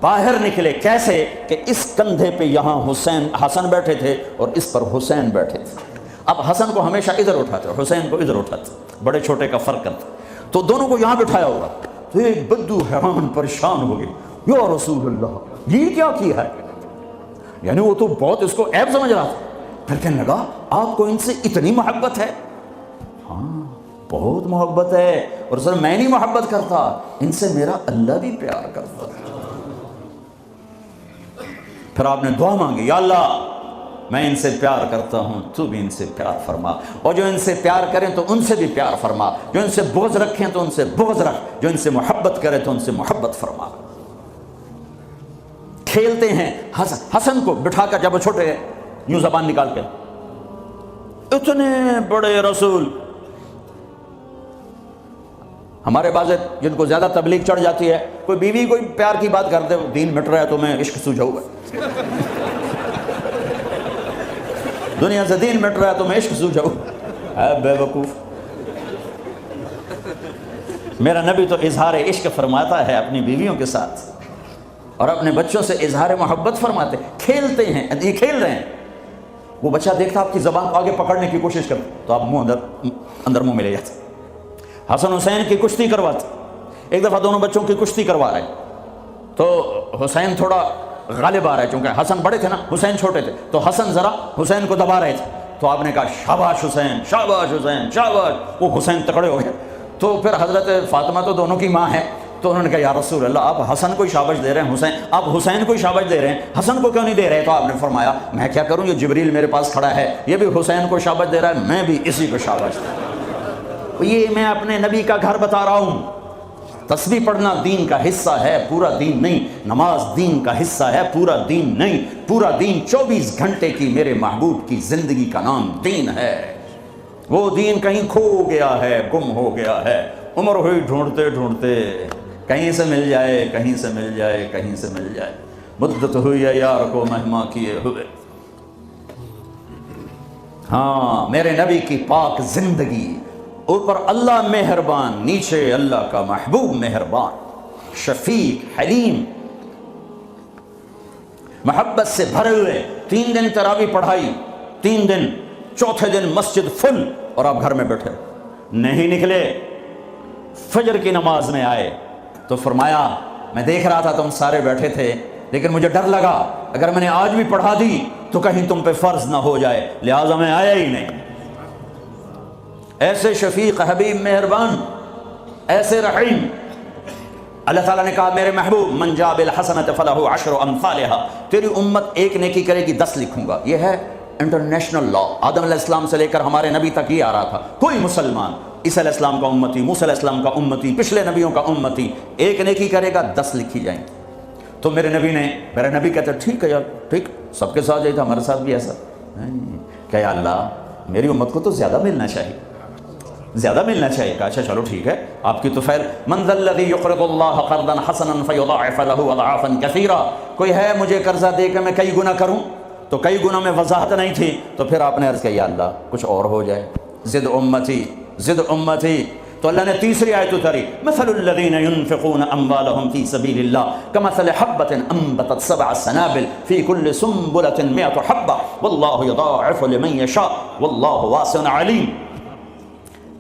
باہر نکلے، کیسے کہ اس کندھے پہ یہاں حسن بیٹھے تھے اور اس پر حسین بیٹھے تھے۔ اب حسن کو ہمیشہ ادھر اٹھاتے، حسین کو ادھر اٹھاتے، بڑے چھوٹے کا فرق کرتے، تو دونوں کو یہاں بٹھایا ہوگا۔ تو ایک بدو حیران پریشان ہو گئے، یا رسول اللہ یہ کیا کیا ہے؟ یعنی وہ تو بہت اس کو عیب سمجھ رہا تھا۔ پھر کہنے لگا آپ کو ان سے اتنی محبت ہے؟ ہاں بہت محبت ہے، اور سر میں نہیں محبت کرتا، ان سے میرا اللہ بھی پیار کرتا ہے۔ پھر آپ نے دعا مانگی یا اللہ میں ان سے پیار کرتا ہوں، تو بھی ان سے پیار فرما، اور جو ان سے پیار کریں تو ان سے بھی پیار فرما، جو ان سے بغض رکھیں تو ان سے بغض رکھ، جو ان سے محبت کرے تو ان سے محبت فرما۔ کھیلتے ہیں حسن کو بٹھا کر، جب وہ چھوٹے ہیں یوں زبان نکال کے، اتنے بڑے رسول۔ ہمارے بعض جن کو زیادہ تبلیغ چڑھ جاتی ہے، کوئی بیوی کوئی پیار کی بات کرتے، دین مٹ رہا ہے تو میں عشق سوجھا ہوا دنیا سے دین مٹ رہا ہے تو میں عشق سوجھا ہوا، بے وقوف۔ میرا نبی تو اظہار عشق فرماتا ہے اپنی بیویوں کے ساتھ، اور اپنے بچوں سے اظہار محبت فرماتے۔ کھیلتے ہیں، یہ کھیل رہے ہیں، وہ بچہ دیکھتا آپ کی زبان کو آگے پکڑنے کی کوشش کرتا تو آپ منہ اندر منہ میں لے جاتے۔ حسن حسین کی کشتی کرواتے۔ ایک دفعہ دونوں بچوں کی کشتی کروا رہے تو حسین تھوڑا غالب آ رہا ہے، چونکہ حسن بڑے تھے نا، حسین چھوٹے تھے، تو حسن ذرا حسین کو دبا رہے تھے۔ تو آپ نے کہا شاباش حسین، شاباش حسین، شاباش۔ وہ حسین تکڑے ہو گئے۔ تو پھر حضرت فاطمہ تو دونوں کی ماں ہے، تو انہوں نے کہا یا رسول اللہ آپ حسن کو شاباش دے رہے ہیں، حسین آپ حسین کو شاباش دے رہے ہیں، حسن کو کیوں نہیں دے رہے؟ تو آپ نے فرمایا میں کیا کروں، یہ جبریل میرے پاس کھڑا ہے، یہ بھی حسین کو شاباش دے رہا ہے، میں بھی اسی کو شاباش دے رہا ہوں۔ یہ میں اپنے نبی کا گھر بتا رہا ہوں۔ تسبیح پڑھنا دین کا حصہ ہے، پورا دین نہیں۔ نماز دین کا حصہ ہے، پورا دین نہیں۔ پورا دین 24 گھنٹے کی میرے محبوب کی زندگی کا نام دین ہے۔ وہ دین کہیں کھو گیا ہے، گم ہو گیا ہے، عمر ہوئی ڈھونڈتے ڈھونڈتے، کہیں سے مل جائے، کہیں سے مل جائے، کہیں سے مل جائے، مدت ہوئی ہے یار کو مہما کیے ہوئے۔ ہاں میرے نبی کی پاک زندگی، اوپر اللہ مہربان، نیچے اللہ کا محبوب مہربان، شفیق، حلیم، محبت سے بھرے ہوئے۔ 3 دن تراویح پڑھائی، 3 دن، چوتھے دن مسجد فل، اور آپ گھر میں بیٹھے نہیں نکلے۔ فجر کی نماز میں آئے تو فرمایا میں دیکھ رہا تھا تم سارے بیٹھے تھے، لیکن مجھے ڈر لگا اگر میں نے آج بھی پڑھا دی تو کہیں تم پہ فرض نہ ہو جائے، لہٰذا میں آیا ہی نہیں۔ ایسے شفیق، حبیب، مہربان ایسے رحیم. اللہ تعالیٰ نے کہا میرے محبوب من جاء بالحسنۃ فلہ عشر امثالھا، تیری امت ایک نیکی کرے گی 10 لکھوں گا. یہ ہے انٹرنیشنل لا. آدم علیہ السلام سے لے کر ہمارے نبی تک یہ آ رہا تھا. کوئی مسلمان عیسیٰ علیہ السلام کا امتی، موسیٰ علیہ السلام کا امتی، پچھلے نبیوں کا امتی، ایک نیکی کرے گا 10 لکھی جائیں. تو میرے نبی کہتے ٹھیک ہے یار، ٹھیک، سب کے ساتھ یہی تھا، ہمارے ساتھ بھی ایسا. کہ یا اللہ میری امت کو تو زیادہ ملنا چاہیے، زیادہ ملنا چاہیے. کہا اچھا چلو ٹھیک ہے، آپ کی تو خیر. من ذا الذی یقرض اللہ قرضا حسنا فیضاعف له اضعافا کثیرا، کوئی ہے مجھے قرضہ دے کے میں کئی گنا کروں؟ تو کئی گنا میں وضاحت نہیں تھی، تو پھر آپ نے عرض کیا یا اللہ کچھ اور ہو جائے، زد امتی زد امتی. تو اللہ نے تیسری آیت اتاری مثل الذین ينفقون اموالهم فی سبیل اللہ کمثل حبة انبتت 7 سنابل فی کل سنبلة 100 حبة واللہ یضاعف لمن یشاء واللہ واسع علیم.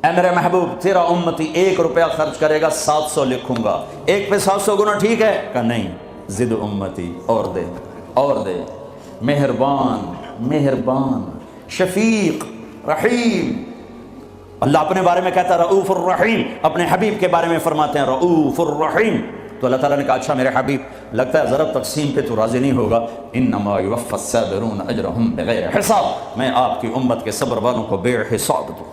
اے میرے محبوب تیرا امتی 1 روپیہ خرچ کرے گا 700 لکھوں گا. ایک پہ 700 گنا ٹھیک ہے؟ کہا نہیں، زد امتی، اور دے اور دے. مہربان شفیق رحیم. اللہ اپنے بارے میں کہتا ہے رؤوف الرحیم، اپنے حبیب کے بارے میں فرماتے ہیں رؤوف الرحیم. تو اللہ تعالیٰ نے کہا اچھا میرے حبیب لگتا ہے ذرا تقسیم پہ تو راضی نہیں ہوگا. انما یوفی الصابرون اجرهم بغیر حساب، میں آپ کی امت کے صبر والوں کو بے حساب دوں،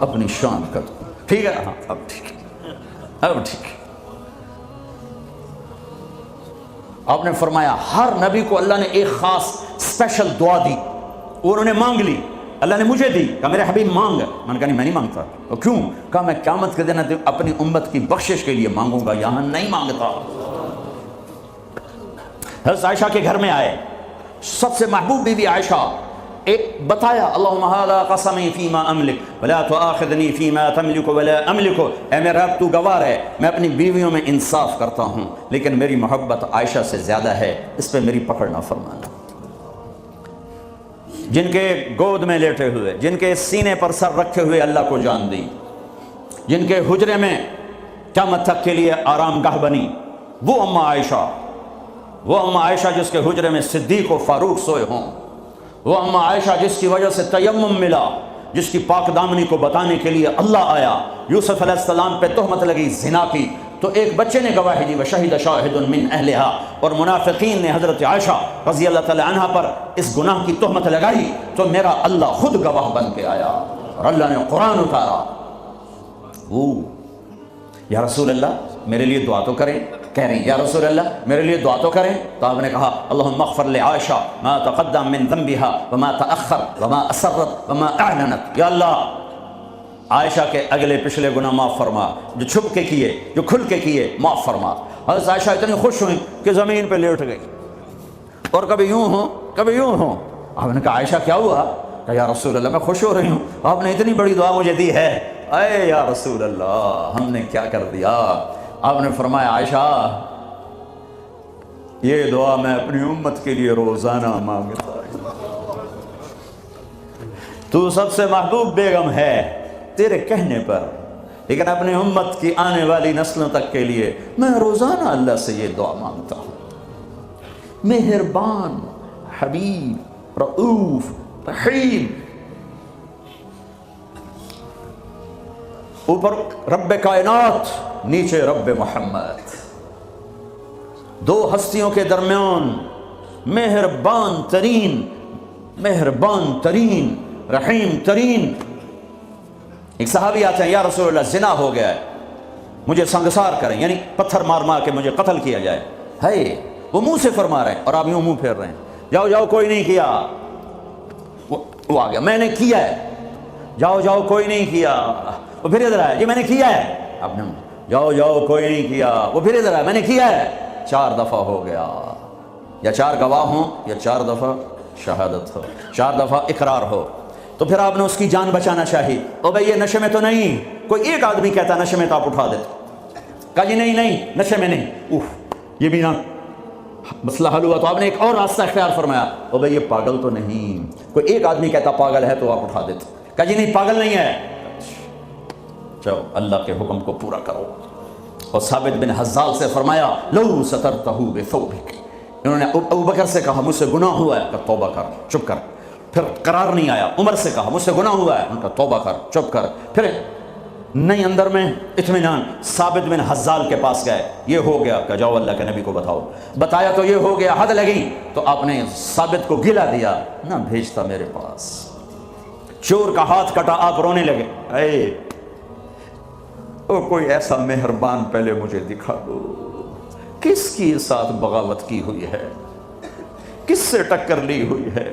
اپنی شان کا دوں. ٹھیک ہے؟ ہاں اب ٹھیک ہے، اب ٹھیک ہے. آپ نے فرمایا ہر نبی کو اللہ نے ایک خاص اسپیشل دعا دی، انہوں نے مانگ لی، اللہ نے مجھے دی. کہا میرے حبیب مانگ. میں نے کہا نہیں میں نہیں مانگتا. اور کیوں؟ کہا میں قیامت کے دن اپنی امت کی بخشش کے لیے مانگوں گا، یہاں نہیں مانگتا. حضرت عائشہ کے گھر میں آئے، سب سے محبوب بیوی عائشہ، ایک بتایا اللہم ھذا قسمی فیما املک ولا تؤاخذنی فیما تملک ولا املک. اے میرے رب تو گواہ ہے میں اپنی بیویوں میں انصاف کرتا ہوں، لیکن میری محبت عائشہ سے زیادہ ہے، اس پہ میری پکڑ نہ فرمانا. جن کے گود میں لیٹے ہوئے، جن کے سینے پر سر رکھے ہوئے اللہ کو جان دی، جن کے حجرے میں قیامت تک کے لیے آرام گاہ بنی، وہ اماں عائشہ جس کے حجرے میں صدیق و فاروق سوئے ہوں، وہ اماں عائشہ جس کی وجہ سے تیمم ملا، جس کی پاک دامنی کو بتانے کے لیے اللہ آیا. یوسف علیہ السلام پہ تہمت لگی زنا کی، تو ایک بچے نے گواہی دی وشہد شاہد من اہلہا، اور منافقین نے حضرت عائشہ رضی اللہ تعالی عنہ پر اس گناہ کی تہمت لگائی، تو میرا اللہ خود گواہ بن کے آیا اور اللہ نے قرآن اتارا. یا رسول اللہ میرے لیے دعا تو کریں. کہہ رہی ہیں یا رسول اللہ میرے لیے دعا تو کریں. تو آپ نے کہا اللہم اغفر لعائشہ ما تقدم من ذنبها وما تأخر وما اسرت وما اعلنت. یا اللہ عائشہ کے اگلے پچھلے گناہ معاف فرما، جو چھپ کے کیے جو کھل کے کیے معاف فرما. حضرت عائشہ اتنی خوش ہوئی کہ زمین پہ لیٹ گئی، اور کبھی یوں ہوں کبھی یوں ہوں. آپ نے کہا عائشہ کیا ہوا؟ کہا یا رسول اللہ میں خوش ہو رہی ہوں، آپ نے اتنی بڑی دعا مجھے دی ہے. اے یا رسول اللہ ہم نے کیا کر دیا؟ آپ نے فرمایا عائشہ یہ دعا میں اپنی امت کے لیے روزانہ مانگتا ہوں. تو سب سے محبوب بیگم ہے تیرے کہنے پر، لیکن اپنی امت کی آنے والی نسلوں تک کے لیے میں روزانہ اللہ سے یہ دعا مانگتا ہوں. مہربان حبیب رؤوف رحیم. اوپر رب کائنات، نیچے رب محمد، دو ہستیوں کے درمیان مہربان ترین رحیم ترین. ایک صحابی آتے ہیں یا رسول اللہ زنا ہو گیا ہے، مجھے سنگسار کریں، یعنی پتھر مار مار کے مجھے قتل کیا جائے. ہے وہ منہ سے فرما رہے ہیں اور آپ یوں منہ پھیر رہے ہیں. جاؤ کوئی نہیں کیا. وہ آ گیا میں نے کیا ہے. جاؤ کوئی نہیں کیا. وہ پھر ادھر آیا جی میں نے کیا ہے. آپ نے جاؤ کوئی نہیں کیا. وہ پھر ادھر آیا میں نے کیا ہے. 4 دفعہ ہو گیا. یا 4 گواہ ہوں یا 4 دفعہ شہادت ہو، 4 دفعہ اقرار ہو. تو پھر آپ نے اس کی جان بچانا چاہیے. او بھائی یہ نشے میں تو نہیں. کوئی ایک آدمی کہتا نشے میں تو آپ اٹھا دیتے. کہا جی نہیں نشے میں نہیں. یہ بھی نہ مسئلہ حل ہوا. تو آپ نے ایک اور راستہ اختیار فرمایا. او بھائی یہ پاگل تو نہیں. کوئی ایک آدمی کہتا پاگل ہے تو آپ اٹھا دیتے. کہا جی نہیں پاگل نہیں ہے. چلو اللہ کے حکم کو پورا کرو. اور ثابت بن حزال سے فرمایا لو سترتہ بثوبک. انہوں نے ابو بکر سے کہا مجھ سے گناہ ہوا ہے. کہا توبہ کر چپ کر. پھر قرار نہیں آیا. عمر سے کہا مجھ سے گناہ ہوا ہے. ان کا توبہ کر چپ کر. پھر نہیں اندر میں اطمینان۔ ثابت بن حزال کے پاس گئے، یہ ہو گیا کہ جاؤ اللہ کے نبی کو بتاؤ۔ بتایا تو یہ ہو گیا، حد لگی تو آپ نے ثابت کو گلا دیا، نہ بھیجتا میرے پاس۔ چور کا ہاتھ کٹا، آپ رونے لگے، اے او کوئی ایسا مہربان پہلے مجھے دکھا دو، کس کی ساتھ بغاوت کی ہوئی ہے، کس سے ٹکر لی ہوئی ہے۔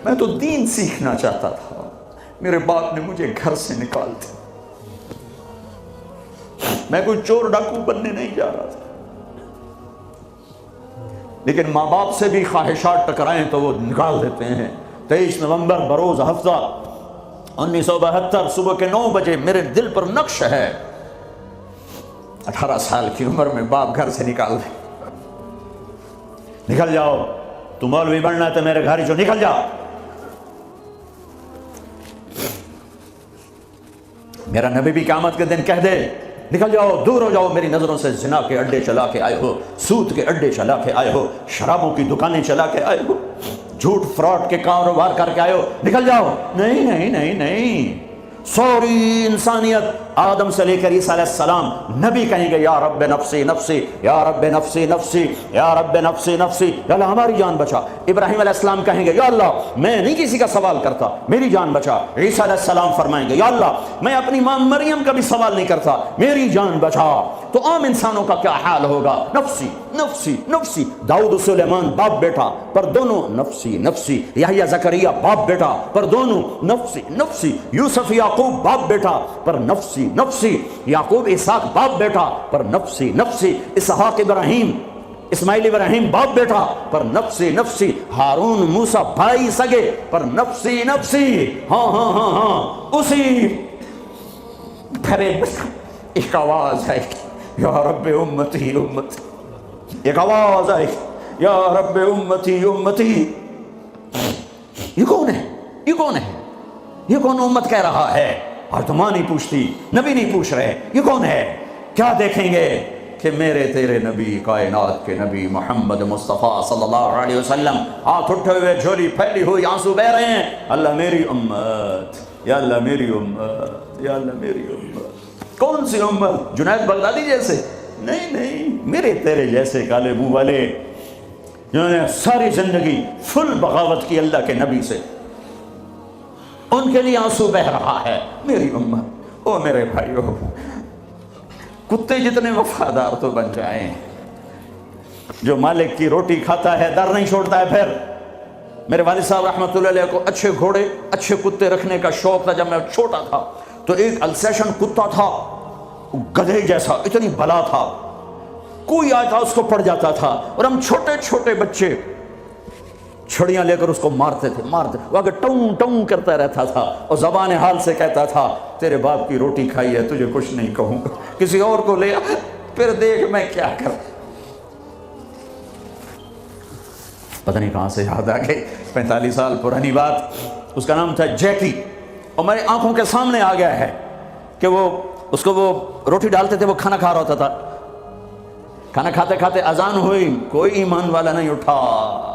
میں تو دین سیکھنا چاہتا تھا، میرے باپ نے مجھے گھر سے نکال دیا، میں کوئی چور ڈاکو بننے نہیں جا رہا تھا، لیکن ماں باپ سے بھی خواہشات ٹکرائیں تو وہ نکال دیتے ہیں۔ 23 نومبر بروز ہفتہ 1972 صبح کے 9 بجے میرے دل پر نقش ہے، 18 سال کی عمر میں باپ گھر سے نکال دے، نکل جاؤ، تو مولوی بننا ہے تو میرے گھر جو نکل جاؤ۔ میرا نبی بھی قیامت کے دن کہہ دے نکل جاؤ، دور ہو جاؤ میری نظروں سے، زنا کے اڈے چلا کے آئے ہو، سود کے اڈے چلا کے آئے ہو، شرابوں کی دکانیں چلا کے آئے ہو، جھوٹ فراڈ کے کاروبار کر کے آئے ہو، نکل جاؤ۔ نہیں نہیں نہیں نہیں، سوری انسانیت آدم سے لے کر عیسیٰ علیہ السلام نبی کہیں گے یا رب نفسی نفسی، یا رب نفسی نفسی، یا رب نفسی نفسی، یا اللہ ہماری جان بچا۔ ابراہیم علیہ السلام کہیں گے یا اللہ میں نہیں کسی کا سوال کرتا، میری جان بچا۔ عیسیٰ علیہ السلام فرمائیں گے یا اللہ میں اپنی ماں مریم کا بھی سوال نہیں کرتا، میری جان بچا۔ تو عام انسانوں کا کیا حال ہوگا؟ نفسی نفسی نفسی۔ داؤد و سلیمان باپ بیٹا پر دونوں نفسی نفسی، یحییٰ زکریا باپ بیٹا پر دونوں نفسی نفسی، یوسف یعقوب باپ بیٹا پر نفسی نفسی، یعقوب اسحاق باپ بیٹا پر نفسی نفسی، اسحاق ابراہیم اسماعیل ابراہیم باپ بیٹا پر نفسی نفسی، ہارون موسیٰ بھائی سگے پر نفسی نفسی۔ ہاں ہاں ہاں ہاں، اسی پھر ایک آواز ہے یا رب امتی امتی، ایک آواز ہے یا رب امتی امتی۔ یہ کون ہے؟ یہ کون ہے؟ یہ کون امت کہہ رہا ہے؟ اور تو ماں نہیں پوچھتی، نبی نہیں پوچھ رہے، یہ کون ہے؟ کیا دیکھیں گے کہ میرے تیرے نبی، کائنات کے نبی محمد مصطفیٰ صلی اللہ علیہ وسلم ہاتھ اٹھے ہوئے، جھولی پھیلی ہوئی، آنسو بہ رہے ہیں، اللہ میری امت، یا اللہ میری امت، یا اللہ میری امت۔ کون سی امت؟ جنید بغدادی جیسے؟ نہیں نہیں، میرے تیرے جیسے کالے منہ والے جنہوں نے ساری زندگی فل بغاوت کی اللہ کے نبی سے، ان کے لیے آنسو بہ رہا ہے، میری امت۔ او میرے بھائیو، کتے جتنے وفادار تو بن جائیں، جو مالک کی روٹی کھاتا ہے در نہیں چھوڑتا ہے۔ پھر میرے والد صاحب رحمۃ اللہ علیہ کو اچھے گھوڑے اچھے کتے رکھنے کا شوق تھا۔ جب میں چھوٹا تھا تو ایک السیشن کتا تھا، گدھے جیسا، اتنی بلا تھا، کوئی آتا اس کو پڑ جاتا تھا، اور ہم چھوٹے چھوٹے بچے چھڑیاں لے کر اس کو مارتے تھے، وہ آگے ٹوں ٹوں کرتا رہتا تھا، اور زبان حال سے کہتا تھا تیرے باپ کی روٹی کھائی ہے، تجھے کچھ نہیں کہوں گا، کسی اور کو لے آ، پھر دیکھ میں کیا کروں۔ پتہ نہیں کہاں سے یاد آ گئی، 45 سال پرانی بات۔ اس کا نام تھا جیکی، اور میری آنکھوں کے سامنے آ گیا ہے کہ وہ اس کو وہ روٹی ڈالتے تھے، وہ کھانا کھا رہا تھا، کھانا کھاتے کھاتے اذان ہوئی، کوئی ایمان والا نہیں اٹھا،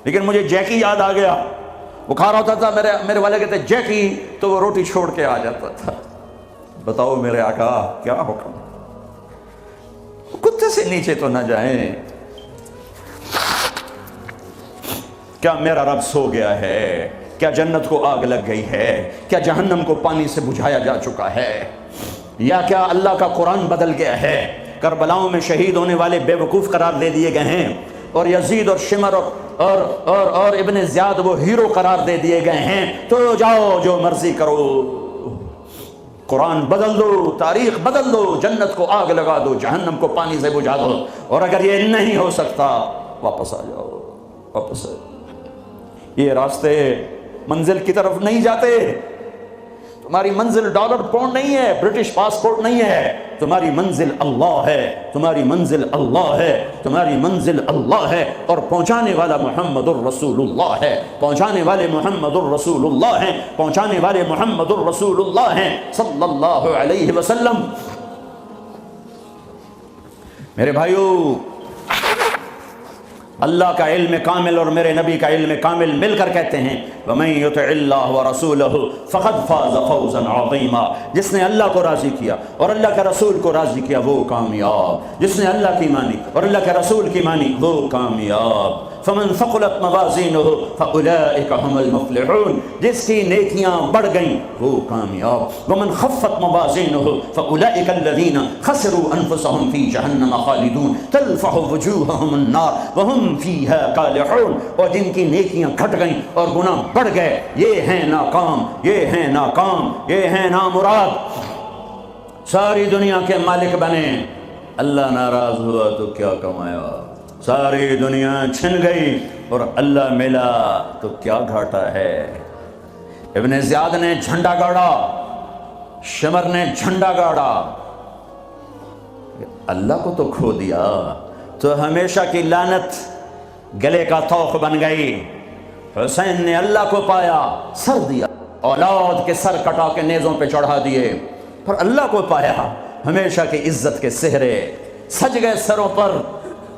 لیکن مجھے جیکی یاد آ گیا۔ وہ کھا رہا تھا، میرے والے کہتے جیکی، تو وہ روٹی چھوڑ کے آ جاتا تھا۔ بتاؤ میرے آقا کیا حکم، کتے سے نیچے تو نہ جائیں۔ کیا میرا رب سو گیا ہے؟ کیا جنت کو آگ لگ گئی ہے؟ کیا جہنم کو پانی سے بجھایا جا چکا ہے؟ یا کیا اللہ کا قرآن بدل گیا ہے؟ کربلاؤں میں شہید ہونے والے بے وقوف قرار دے دیے گئے ہیں، اور یزید اور شمر اور ابن زیاد وہ ہیرو قرار دے دیے گئے ہیں۔ تو جاؤ جو مرضی کرو، قرآن بدل دو، تاریخ بدل دو، جنت کو آگ لگا دو، جہنم کو پانی سے بجھا دو، اور اگر یہ نہیں ہو سکتا واپس آ جاؤ، واپس آ جاؤ۔ یہ راستے منزل کی طرف نہیں جاتے، تمہاری منزل ڈالر پاؤنڈ نہیں ہے، برٹش پاسپورٹ نہیں ہے، تمہاری منزل اللہ ہے، تمہاری منزل اللہ ہے، تمہاری منزل اللہ ہے، اور پہنچانے والا محمد الرسول اللہ ہے، پہنچانے والے محمد الرسول اللہ ہیں، پہنچانے والے محمد الرسول اللہ ہیں صلی اللہ علیہ وسلم۔ میرے بھائیو، اللہ کا علم کامل اور میرے نبی کا علم کامل مل کر کہتے ہیں وَمَن يُطِعِ اللَّهَ وَرَسُولَهُ فَقَدْ فَازَ فَوْزًا عَظِيمًا، جس نے اللہ کو راضی کیا اور اللہ کے رسول کو راضی کیا وہ کامیاب، جس نے اللہ کی مانی اور اللہ کے رسول کی مانی وہ کامیاب۔ فمن ثقلت موازینہ فاولئک هم المفلحون، جس کی نیکیاں بڑھ گئیں وہ کامیاب۔ ومن خفت موازینہ فاولئک الذین خسروا انفسهم فی جہنم خالدون تلفح وجوہہم النار وہم فیہا کالحون، اور جن کی نیکیاں گھٹ گئیں اور گناہ بڑھ گئے یہ ہیں ناکام، یہ ہیں ناکام، یہ ہیں نامراد۔ ساری دنیا کے مالک بنے، اللہ ناراض ہوا تو کیا کمایا؟ ساری دنیا چھن گئی اور اللہ ملا تو کیا گھاٹا ہے؟ ابن زیاد نے جھنڈا گاڑا، شمر نے جھنڈا گاڑا، اللہ کو تو کھو دیا تو ہمیشہ کی لعنت گلے کا طوق بن گئی۔ حسین نے اللہ کو پایا، سر دیا، اولاد کے سر کٹا کے نیزوں پہ چڑھا دیے، پر اللہ کو پایا، ہمیشہ کی عزت کے سہرے سج گئے سروں پر،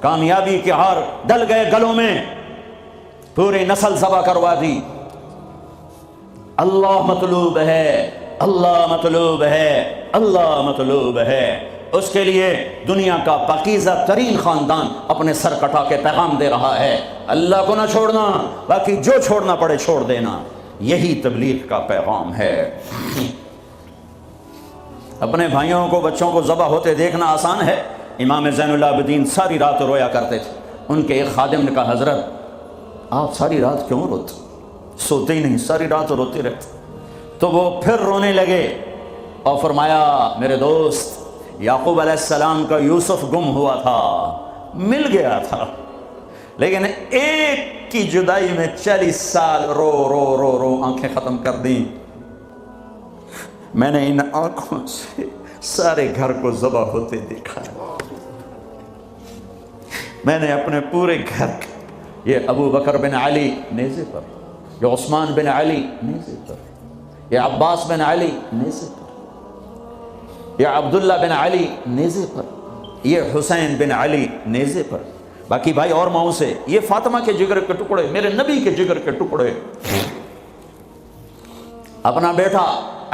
کامیابی کے ہار ڈل گئے گلوں میں، پوری نسل ذبح کروا دی۔ اللہ مطلوب ہے، اللہ مطلوب ہے، اللہ مطلوب ہے۔ اس کے لیے دنیا کا پاکیزہ ترین خاندان اپنے سر کٹا کے پیغام دے رہا ہے، اللہ کو نہ چھوڑنا، باقی جو چھوڑنا پڑے چھوڑ دینا، یہی تبلیغ کا پیغام ہے۔ اپنے بھائیوں کو، بچوں کو ذبح ہوتے دیکھنا آسان ہے۔ امام زین العابدین ساری رات رویا کرتے تھے۔ ان کے ایک خادم نے کہا حضرت آپ ساری رات کیوں روتے؟ سوتے ہی نہیں، ساری رات روتے رہتے۔ تو وہ پھر رونے لگے اور فرمایا میرے دوست، یعقوب علیہ السلام کا یوسف گم ہوا تھا، مل گیا تھا، لیکن ایک کی جدائی میں 40 سال رو رو رو رو آنکھیں ختم کر دیں۔ میں نے ان آنکھوں سے سارے گھر کو ذبح ہوتے دیکھا ہے، میں نے اپنے پورے گھر، یہ ابو بکر بن علی نیزے پر، یہ عثمان بن علی نیزے پر، یہ عباس بن علی نیزے پر، یہ عبداللہ بن علی نیزے پر، یہ حسین بن علی نیزے پر، باقی بھائی اور ماؤں سے، یہ فاطمہ کے جگر کے ٹکڑے، میرے نبی کے جگر کے ٹکڑے، اپنا بیٹا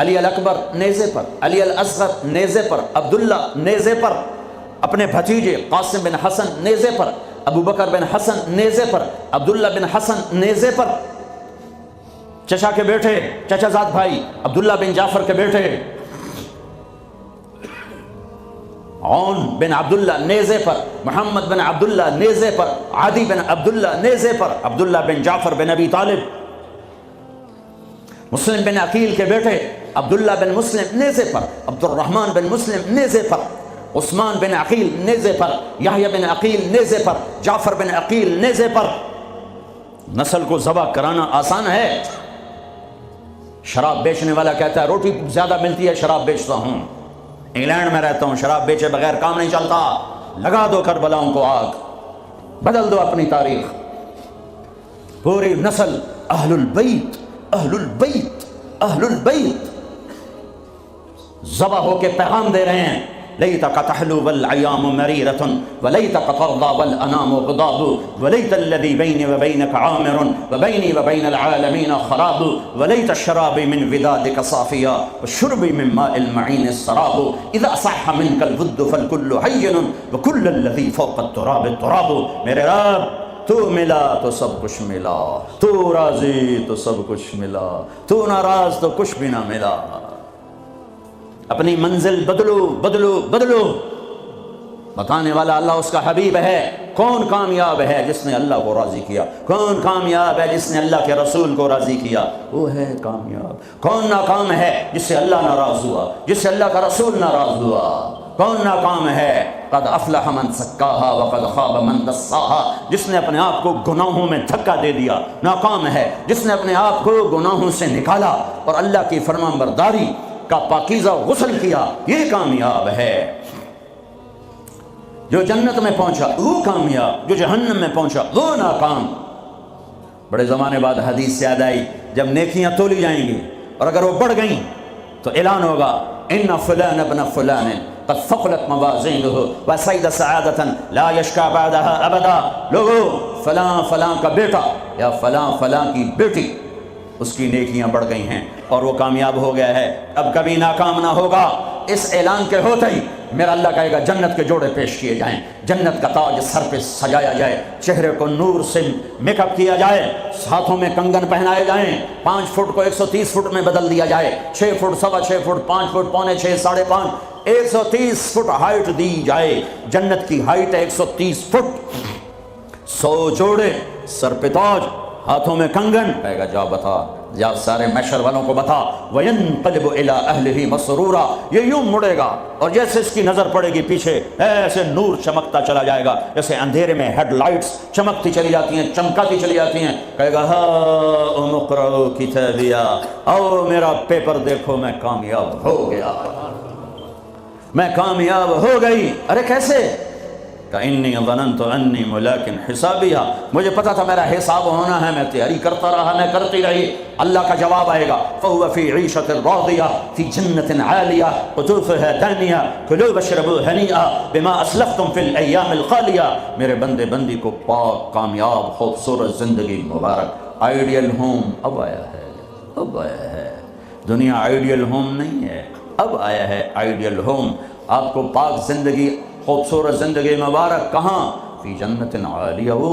علی الاکبر نیزے پر، علی الاصغر نیزے پر، عبداللہ نیزے پر، اپنے بھتیجے قاسم بن حسن نیزے پر، ابو بکر بن حسن نیزے پر، عبداللہ بن حسن نیزے پر، چچا کے بیٹے، چچا زاد بھائی عبداللہ بن جعفر کے بیٹے عون بن عبداللہ نیزے پر، محمد بن عبداللہ نیزے پر، عادی بن عبداللہ نیزے پر، عبداللہ بن جعفر بن ابی طالب، مسلم بن عقیل کے بیٹے عبداللہ بن مسلم نیزے پر، عبد الرحمن بن مسلم نیزے پر، عثمان بن عقیل نیزے پر، یحییٰ بن عقیل نیزے پر، جعفر بن عقیل نیزے پر۔ نسل کو ذبح کرانا آسان ہے؟ شراب بیچنے والا کہتا ہے روٹی زیادہ ملتی ہے شراب بیچتا ہوں، انگلینڈ میں رہتا ہوں، شراب بیچے بغیر کام نہیں چلتا، لگا دو کربلاؤں کو آگ، بدل دو اپنی تاریخ۔ پوری نسل اہل البیت، اہل البیت، اہل البیت ذبح ہو کے پیغام دے رہے ہیں، لیتک تحلو والایام مریرۃ ولیتک ترضی والانام غضاب ولیت الذی بینی وبینک عامر وبینی وبین العالمین خراب ولیت الشراب من ودادک صافیا والشرب من ماء المعین السراب اذا صح منک الود فالکل حین وکل الذی فوق التراب التراب۔ میرے رب تو ملا تو سب کچھ ملا، تو راضی تو سب کچھ ملا، تو ناراض تو کچھ بھی نہ ملا۔ اپنی منزل بدلو بدلو بدلو، بتانے والا اللہ اس کا حبیب ہے۔ کون کامیاب ہے؟ جس نے اللہ کو راضی کیا۔ کون کامیاب ہے؟ جس نے اللہ کے رسول کو راضی کیا، وہ ہے کامیاب۔ کون ناکام ہے؟ جس سے اللہ ناراض ہوا، جس سے اللہ کا رسول ناراض ہوا۔ کون ناکام ہے؟ قد افلح من زکاہا وقد خاب من دساہا، جس نے اپنے آپ کو گناہوں میں دھکا دے دیا ناکام ہے۔ جس نے اپنے آپ کو گناہوں سے نکالا اور اللہ کی فرمانبرداری کا پاکیزہ غسل کیا، یہ کامیاب ہے۔ جو جنت میں پہنچا وہ کامیاب، جو جہنم میں پہنچا وہ ناکام۔ بڑے زمانے بعد حدیث یاد آئی، جب نیکیاں تولی جائیں گی اور اگر وہ بڑھ گئیں تو اعلان ہوگا ان فلان ابن فلان قد ثقلت موازینہ وسعد سعادۃ لا یشکا بعدها ابدا۔ لوگو فلاں فلاں کا بیٹا یا فلاں فلاں کی بیٹی اس کی نیکیاں بڑھ گئی ہیں اور وہ کامیاب ہو گیا ہے، اب کبھی ناکام نہ ہوگا۔ اس اعلان کے ہوتے ہی میرا اللہ کہے گا جنت کے جوڑے پیش کیے جائیں، جنت کا تاج سر پہ سجایا جائے، چہرے کو نور سے میک اپ کیا جائے، ہاتھوں میں کنگن پہنائے جائیں، 5 فٹ کو 130 فٹ میں بدل دیا جائے، 6 foot, 6.25 foot, 5 foot, 5.25، 5.5، 130 foot height دی جائے۔ جنت کی ہائٹ ہے 130 فٹ، 100 جوڑے، سر پہ تاج، ہاتھوں میں کنگن، کہے گا جا بتا، جا سارے محشر والوں کو بتا، وَيَنْقَلِبُ إِلَىٰ أَهْلِهِ مَسْرُورًا، یہ یوں مڑے گا اور جیسے اس کی نظر پڑے گی پیچھے ایسے نور چمکتا چلا جائے گا، جیسے اندھیرے میں ہیڈ لائٹس چمکتی چلی جاتی ہیں، چمکاتی چلی جاتی ہیں، کہے گا ہاؤم اقرؤوا کتابیہ، او میرا پیپر دیکھو، میں کامیاب ہو گیا، میں کامیاب ہو گئی۔ ارے کیسے؟ انی ظننت انی ملاق حسابیہ، مجھے پتا تھا میرا حساب ہونا ہے، میں تیاری کرتا رہا، میں کرتی رہی۔ اللہ کا جواب آئے گا فہو فی عیشۃ راضیہ فی جنت عالیہ قطوفها دانیہ کلوا واشربوا ہنیئا بما اسلفتم فی الایام الخالیہ۔ میرے بندے بندی کو پاک، کامیاب، خوبصورت زندگی مبارک۔ آئیڈیل ہوم اب آیا ہے، اب آیا ہے، دنیا آئیڈیل ہوم نہیں ہے، اب آیا ہے آئیڈیل ہوم۔ آپ کو پاک زندگی، خوبصورت زندگی مبارک، کہاں؟ فی جنت عالیہ، وہ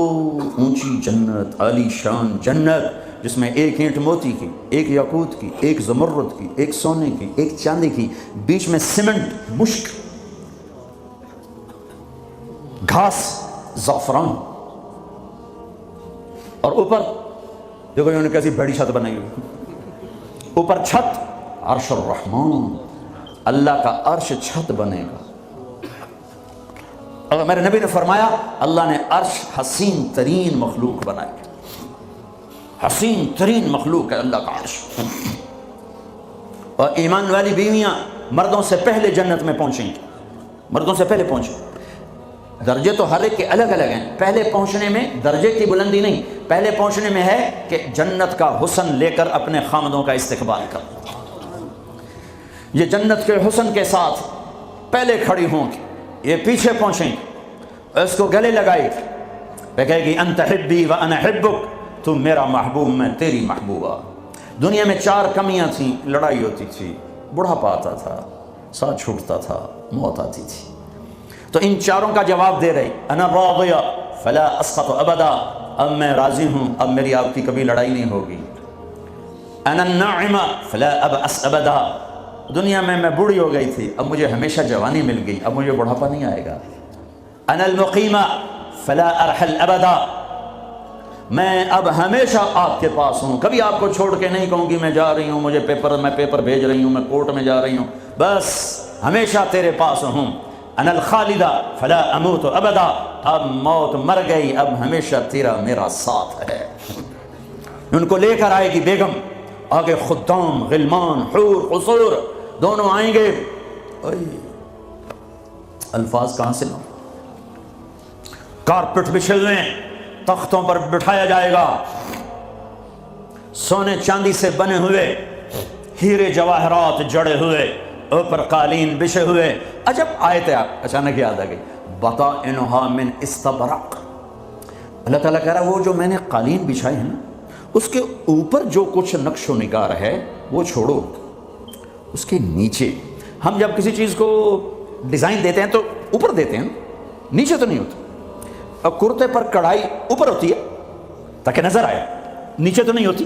اونچی جنت، عالی شان جنت جس میں ایک اینٹ موتی کی، ایک یاقوت کی، ایک زمرد کی، ایک سونے کی، ایک چاندی کی، بیچ میں سیمنٹ، مشک، گھاس، زعفران، اور اوپر دیکھو انہوں نے کیسی بڑی چھت بنائی ہوئی، اوپر چھت عرش الرحمن، اللہ کا عرش چھت بنے گا۔ اور میرے نبی نے فرمایا اللہ نے عرش حسین ترین مخلوق بنائی، حسین ترین مخلوق ہے اللہ کا عرش۔ اور ایمان والی بیویاں مردوں سے پہلے جنت میں پہنچیں گی، مردوں سے پہلے پہنچیں۔ درجے تو ہر ایک کے الگ الگ ہیں، پہلے پہنچنے میں درجے کی بلندی نہیں، پہلے پہنچنے میں ہے کہ جنت کا حسن لے کر اپنے خامدوں کا استقبال کر۔ یہ جنت کے حسن کے ساتھ پہلے کھڑی ہوں گی، یہ پیچھے پہنچیں گی، اس کو گلے لگائی، وہ کہے گی انت حبی وانا حبک، تو میرا محبوب، میں تیری محبوبہ۔ دنیا میں 4 کمیاں تھیں، لڑائی ہوتی تھی، بڑھاپا آتا تھا، ساتھ چھوٹتا تھا، موت آتی تھی، تو ان 4 کا جواب دے رہی، انا راضیہ فلا اسخط ابدا، اب میں راضی ہوں، اب میری آپ کی کبھی لڑائی نہیں ہوگی۔ انا الناعمہ فلا ابأس ابدا، دنیا میں بوڑھی ہو گئی تھی، اب مجھے ہمیشہ جوانی مل گئی، اب مجھے بڑھاپا نہیں آئے گا۔ انا المقیمہ فلا ارحل ابدا، میں اب ہمیشہ آپ کے پاس ہوں، کبھی آپ کو چھوڑ کے نہیں کہوں گی میں جا رہی ہوں، مجھے میں پیپر بھیج رہی ہوں، میں کورٹ میں جا رہی ہوں، بس ہمیشہ تیرے پاس ہوں۔ انا الخالدہ فلا اموت ابدا، اب موت مر گئی، اب ہمیشہ تیرا میرا ساتھ ہے۔ ان کو لے کر آئے گی بیگم، آگے خدام، غلمان، حور، قصور دونوں آئیں گے۔ الفاظ کہاں سے لوں؟ کارپٹ بچھے ہوئے ہیں، تختوں پر بٹھایا جائے گا، سونے چاندی سے بنے ہوئے، ہیرے جواہرات جڑے ہوئے، اوپر قالین بچھے ہوئے۔ عجب آیت ہے، اچانک یاد آ گئی، بطائنها من استبرق۔ اللہ تعالیٰ کہہ رہا وہ جو میں نے قالین بچھائے ہیں نا، اس کے اوپر جو کچھ نقش و نگار ہے وہ چھوڑو، اس کے نیچے ہم جب کسی چیز کو ڈیزائن دیتے ہیں تو اوپر دیتے ہیں، نیچے تو نہیں ہوتا۔ اور کرتے پر کڑھائی اوپر ہوتی ہے تاکہ نظر آئے، نیچے تو نہیں ہوتی۔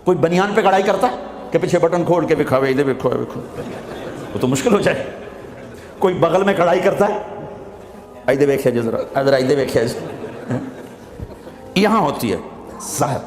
کوئی بنیان پہ کڑھائی کرتا ہے کہ پیچھے بٹن کھول کے دکھاوے، ادھر دکھاوے، وہ تو مشکل ہو جائے۔ کوئی بغل میں کڑھائی کرتا ہے، ادھر دیکھیے جی ذرا، ادھر ادھر دیکھیے جی، یہاں ہوتی ہے صاحب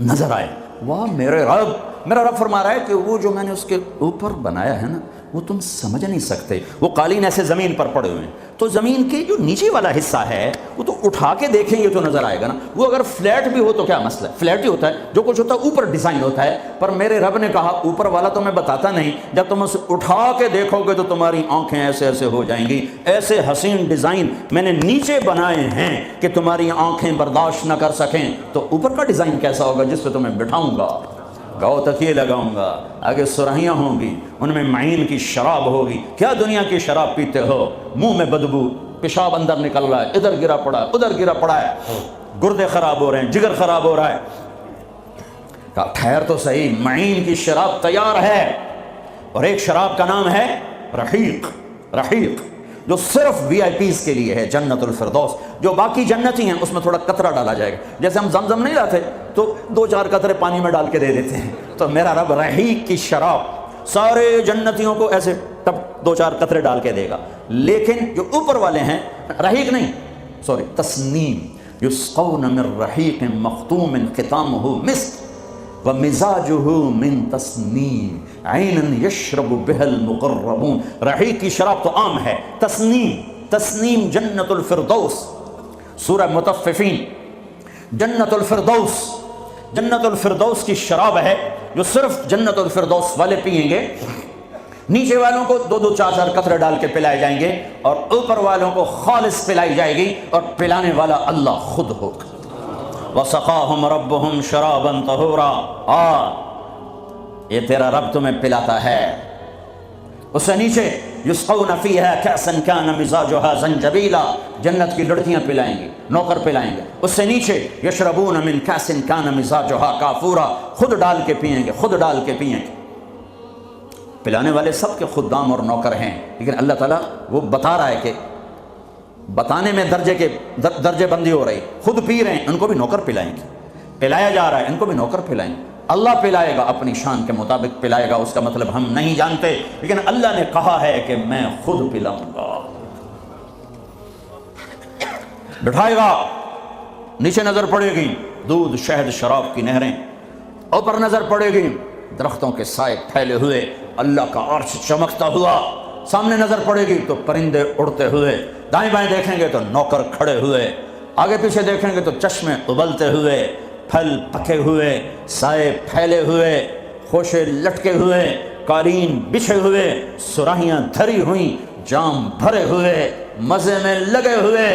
نظر آئے۔ واہ میرے رب، میرا رب فرما رہا ہے کہ وہ جو میں نے اس کے اوپر بنایا ہے نا وہ تم سمجھ نہیں سکتے۔ وہ قالین ایسے زمین پر پڑے ہوئے ہیں، تو زمین کے جو نیچے والا حصہ ہے وہ تو اٹھا کے دیکھیں گے تو نظر آئے گا نا۔ وہ اگر فلیٹ بھی ہو تو کیا مسئلہ ہے، فلیٹ ہی ہوتا ہے، جو کچھ ہوتا ہے اوپر ڈیزائن ہوتا ہے۔ پر میرے رب نے کہا اوپر والا تو میں بتاتا نہیں، جب تم اسے اٹھا کے دیکھو گے تو تمہاری آنکھیں ایسے ایسے ہو جائیں گی۔ ایسے حسین ڈیزائن میں نے نیچے بنائے ہیں کہ تمہاری آنکھیں برداشت نہ کر سکیں، تو اوپر کا ڈیزائن کیسا ہوگا جس پہ تمہیں بٹھاؤں گا، گاؤ تکیے لگاؤں گا، آگے سرہیاں ہوں گی، ان میں معین کی شراب ہوگی۔ کیا دنیا کی شراب پیتے ہو، منہ میں بدبو، پیشاب اندر نکل رہا ہے، ادھر گرا پڑا ہے، ادھر گرا پڑا ہے، گردے خراب ہو رہے ہیں، جگر خراب ہو رہا ہے۔ کہا ٹھہر تو صحیح، معین کی شراب تیار ہے، اور ایک شراب کا نام ہے رحیق، رحیق جو صرف وی آئی پیز کے لیے ہے، جنت الفردوس۔ جو باقی جنتی ہیں اس میں تھوڑا قطرہ ڈالا جائے گا، جیسے ہم زمزم نہیں لاتے تو 2-4 قطرے پانی میں ڈال کے دے دیتے ہیں، تو میرا رب رحیق کی شراب سارے جنتیوں کو ایسے تب 2-4 قطرے ڈال کے دے گا۔ لیکن جو اوپر والے ہیں رحیق نہیں، سوری تسنیم، یسقون من رحیق مختوم ختامہ مسک ومزاجہ من تسنیم عینا یشرب بها المقربون۔ رحیق کی شراب تو عام ہے، تسنیم، تسنیم جنت الفردوس، سورہ مطففین، جنت الفردوس، جنت الفردوس کی شراب ہے جو صرف جنت الفردوس والے پیئیں گے۔ نیچے والوں کو 2-2 4-4 قطرے ڈال کے پلائے جائیں گے، اور اوپر والوں کو خالص پلائی جائے گی، اور پلانے والا اللہ خود ہوگا۔ وَسَقَاهُمْ رَبُّهُمْ شَرَابًا طَهُورًا، یہ تیرا رب تمہیں پلاتا ہے۔ اس سے نیچے یسقون فیہا کأسا کان مزاجہا زنجبیلا، جنت کی لڑکیاں پلائیں گی، نوکر پلائیں گے۔ اس سے نیچے یشربون من کأس کان مزاجہا کافورا، خود ڈال کے پئیں گے، خود ڈال کے پئیں گے۔ پلانے والے سب کے خدام اور نوکر ہیں، لیکن اللہ تعالیٰ وہ بتا رہا ہے کہ بتانے میں درجے بندی ہو رہی، خود پی رہے ہیں ان کو بھی نوکر پلائیں گے، پلایا جا رہا ہے ان کو بھی نوکر پلائیں گے۔ اللہ پلائے گا، اپنی شان کے مطابق پلائے گا، اس کا مطلب ہم نہیں جانتے، لیکن اللہ نے کہا ہے کہ میں خود پلاؤں گا۔ بٹھائے گا، نیچے نظر پڑے گی دودھ شہد شراب کی نہریں، اوپر نظر پڑے گی درختوں کے سائے پھیلے ہوئے، اللہ کا عرش چمکتا ہوا، سامنے نظر پڑے گی تو پرندے اڑتے ہوئے، دائیں بائیں دیکھیں گے تو نوکر کھڑے ہوئے، آگے پیچھے دیکھیں گے تو چشمے ابلتے ہوئے، پھل پکے ہوئے، سائے پھیلے ہوئے، خوشے لٹکے ہوئے، قالین بچھے ہوئے، سراہیاں دھری ہوئیں، جام بھرے ہوئے، مزے میں لگے ہوئے۔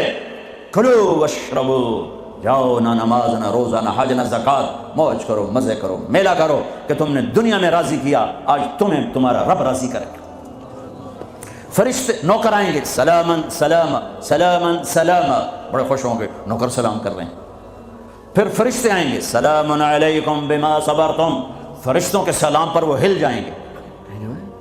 کلو واشربو، جاؤ، نہ نماز نہ روزہ نہ حج نہ زکوٰۃ، موج کرو، مزے کرو، میلہ کرو کہ تم نے دنیا میں راضی کیا، آج تمہیں تمہارا رب راضی کرے گا۔ فرشتے نوکر آئیں گے، سلامن سلام سلامن سلام، بڑے خوش ہوں گے، نوکر سلام کر رہے ہیں۔ پھر فرشتے آئیں گے، سلام علیکم بما صبرتم، فرشتوں کے سلام پر وہ ہل جائیں گے،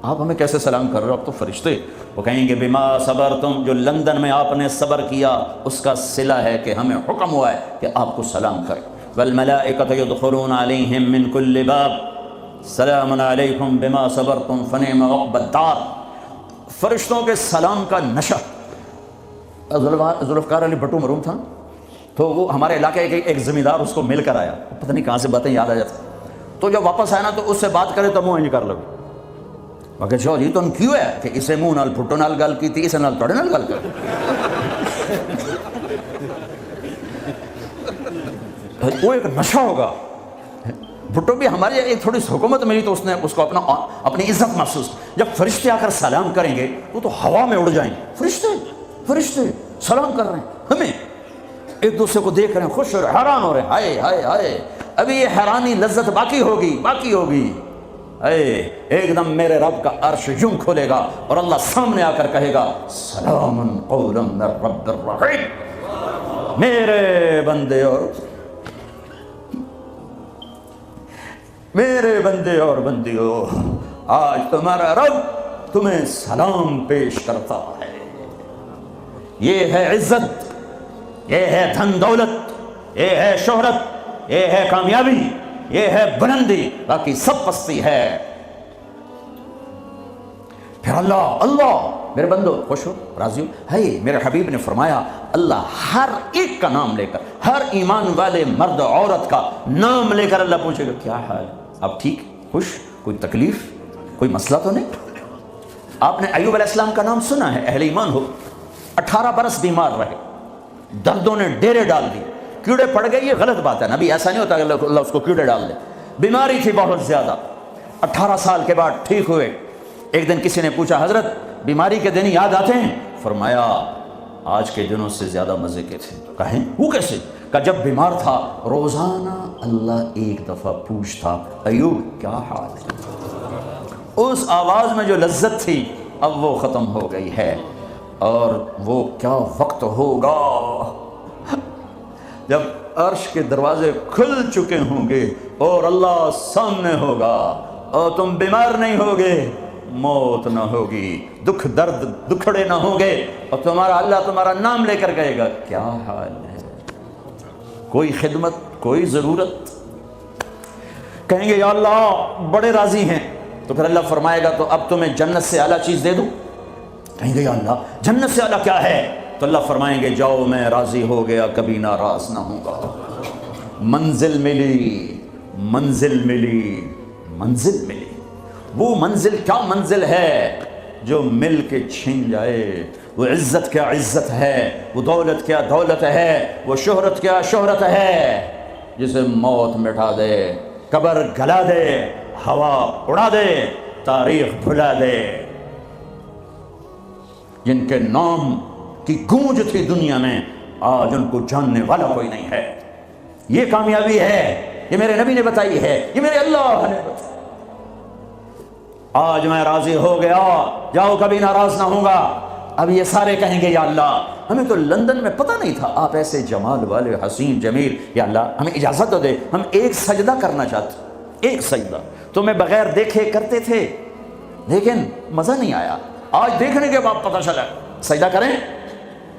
آپ ہمیں کیسے سلام کر رہے ہو؟ اب تو فرشتے، وہ کہیں گے بما صبرتم، جو لندن میں آپ نے صبر کیا اس کا صلہ ہے کہ ہمیں حکم ہوا ہے کہ آپ کو سلام کریں۔ والملائکۃ یدخلون علیہم من کل باب سلام علیکم بما صبرتم فنعم عقبی الدار۔ فرشتوں کے سلام کا نشہ، ذوالفقار علی بھٹو مرحوم تھا تو وہ ہمارے علاقے کے ایک زمیندار اس کو مل کر آیا، پتہ نہیں کہاں سے باتیں یاد آ جاتی، تو جب واپس آیا نا تو اس سے بات کرے تو منہ انج کر لو، کہ چو جی تم کیوں ہے کہ اسے منہ نال بھٹو نال گل کی تھی، اسے نال توڑے نال گل کر، وہ ایک نشہ ہوگا۔ بھٹو بھی ہماری ایک تھوڑی سی حکومت ملی تو اس نے اس کو اپنی عزت محسوس، جب فرشتے آ کر سلام کریں گے وہ تو ہوا میں اڑ جائیں گے، فرشتے سلام کر رہے ہیں، ہمیں ایک دوسرے کو دیکھ رہے ہیں، خوش ہو رہے ہیں، حیران ہو رہے ہیں، ہائے ہائے ہائے، ابھی یہ حیرانی لذت باقی ہوگی، ایک دم میرے رب کا عرش یوں کھولے گا اور اللہ سامنے آ کر کہے گا سلام قولا من رب الرحیم، میرے بندے اور بندیوں، آج تمہارا رب تمہیں سلام پیش کرتا ہے۔ یہ ہے عزت، یہ ہے دھن دولت، یہ ہے شہرت، یہ ہے کامیابی، یہ ہے بلندی، باقی سب پستی ہے۔ پھر اللہ میرے بندو خوش ہو، راضی ہو؟ ہے میرے حبیب نے فرمایا اللہ ہر ایک کا نام لے کر، ہر ایمان والے مرد عورت کا نام لے کر اللہ پوچھے گا کیا حال، آپ ٹھیک، خوش، کوئی تکلیف، کوئی مسئلہ تو نہیں؟ آپ نے ایوب علیہ السلام کا نام سنا ہے، اہل ایمان ہو، 18 برس بیمار رہے، دردوں نے ڈیرے ڈال دی، کیڑے پڑ گئے، یہ غلط بات ہے، نبی ایسا نہیں ہوتا کہ اللہ اس کو کیڑے ڈال دے، بیماری تھی بہت زیادہ، 18 سال کے بعد ٹھیک ہوئے۔ ایک دن کسی نے پوچھا حضرت بیماری کے دن یاد آتے ہیں؟ فرمایا آج کے دنوں سے زیادہ مزے کے تھے۔ کہیں وہ کیسے؟ کہ جب بیمار تھا روزانہ اللہ ایک دفعہ پوچھتا ایوب کیا حال ہے، اس آواز میں جو لذت تھی اب وہ ختم ہو گئی ہے، اور وہ کیا وقت ہوگا جب عرش کے دروازے کھل چکے ہوں گے اور اللہ سامنے ہوگا اور تم بیمار نہیں ہوگے، موت نہ ہوگی، دکھ درد دکھڑے نہ ہوں گے، اور تمہارا اللہ تمہارا نام لے کر کہے گا کیا حال ہے، کوئی خدمت، کوئی ضرورت؟ کہیں گے یا اللہ بڑے راضی ہیں، تو پھر اللہ فرمائے گا تو اب تمہیں جنت سے اعلیٰ چیز دے دوں؟ کہیں گے یا اللہ جنت سے اعلیٰ کیا ہے؟ تو اللہ فرمائیں گے جاؤ میں راضی ہو گیا، کبھی ناراض نہ ہوں گا۔ منزل ملی، منزل ملی، منزل ملی۔ وہ منزل کیا منزل ہے جو مل کے چھن جائے، وہ عزت کیا عزت ہے، وہ دولت کیا دولت ہے، وہ شہرت کیا شہرت ہے، جسے موت مٹا دے، قبر گلا دے، ہوا اڑا دے، تاریخ بھلا دے۔ جن کے نام کی گونج تھی دنیا میں، آج ان کو جاننے والا کوئی نہیں ہے۔ یہ کامیابی ہے، یہ میرے نبی نے بتائی ہے، یہ میرے اللہ نے بتائی۔ آج میں راضی ہو گیا، جاؤ کبھی ناراض نہ ہوں گا۔ اب یہ سارے کہیں گے یا اللہ ہمیں تو لندن میں پتہ نہیں تھا آپ ایسے جمال والے حسین جمیل، یا اللہ ہمیں اجازت تو دے، ہم ایک سجدہ کرنا چاہتے، ایک سجدہ تمہیں بغیر دیکھے کرتے تھے لیکن مزہ نہیں آیا، آج دیکھنے کے بعد پتہ چلا، سجدہ کریں؟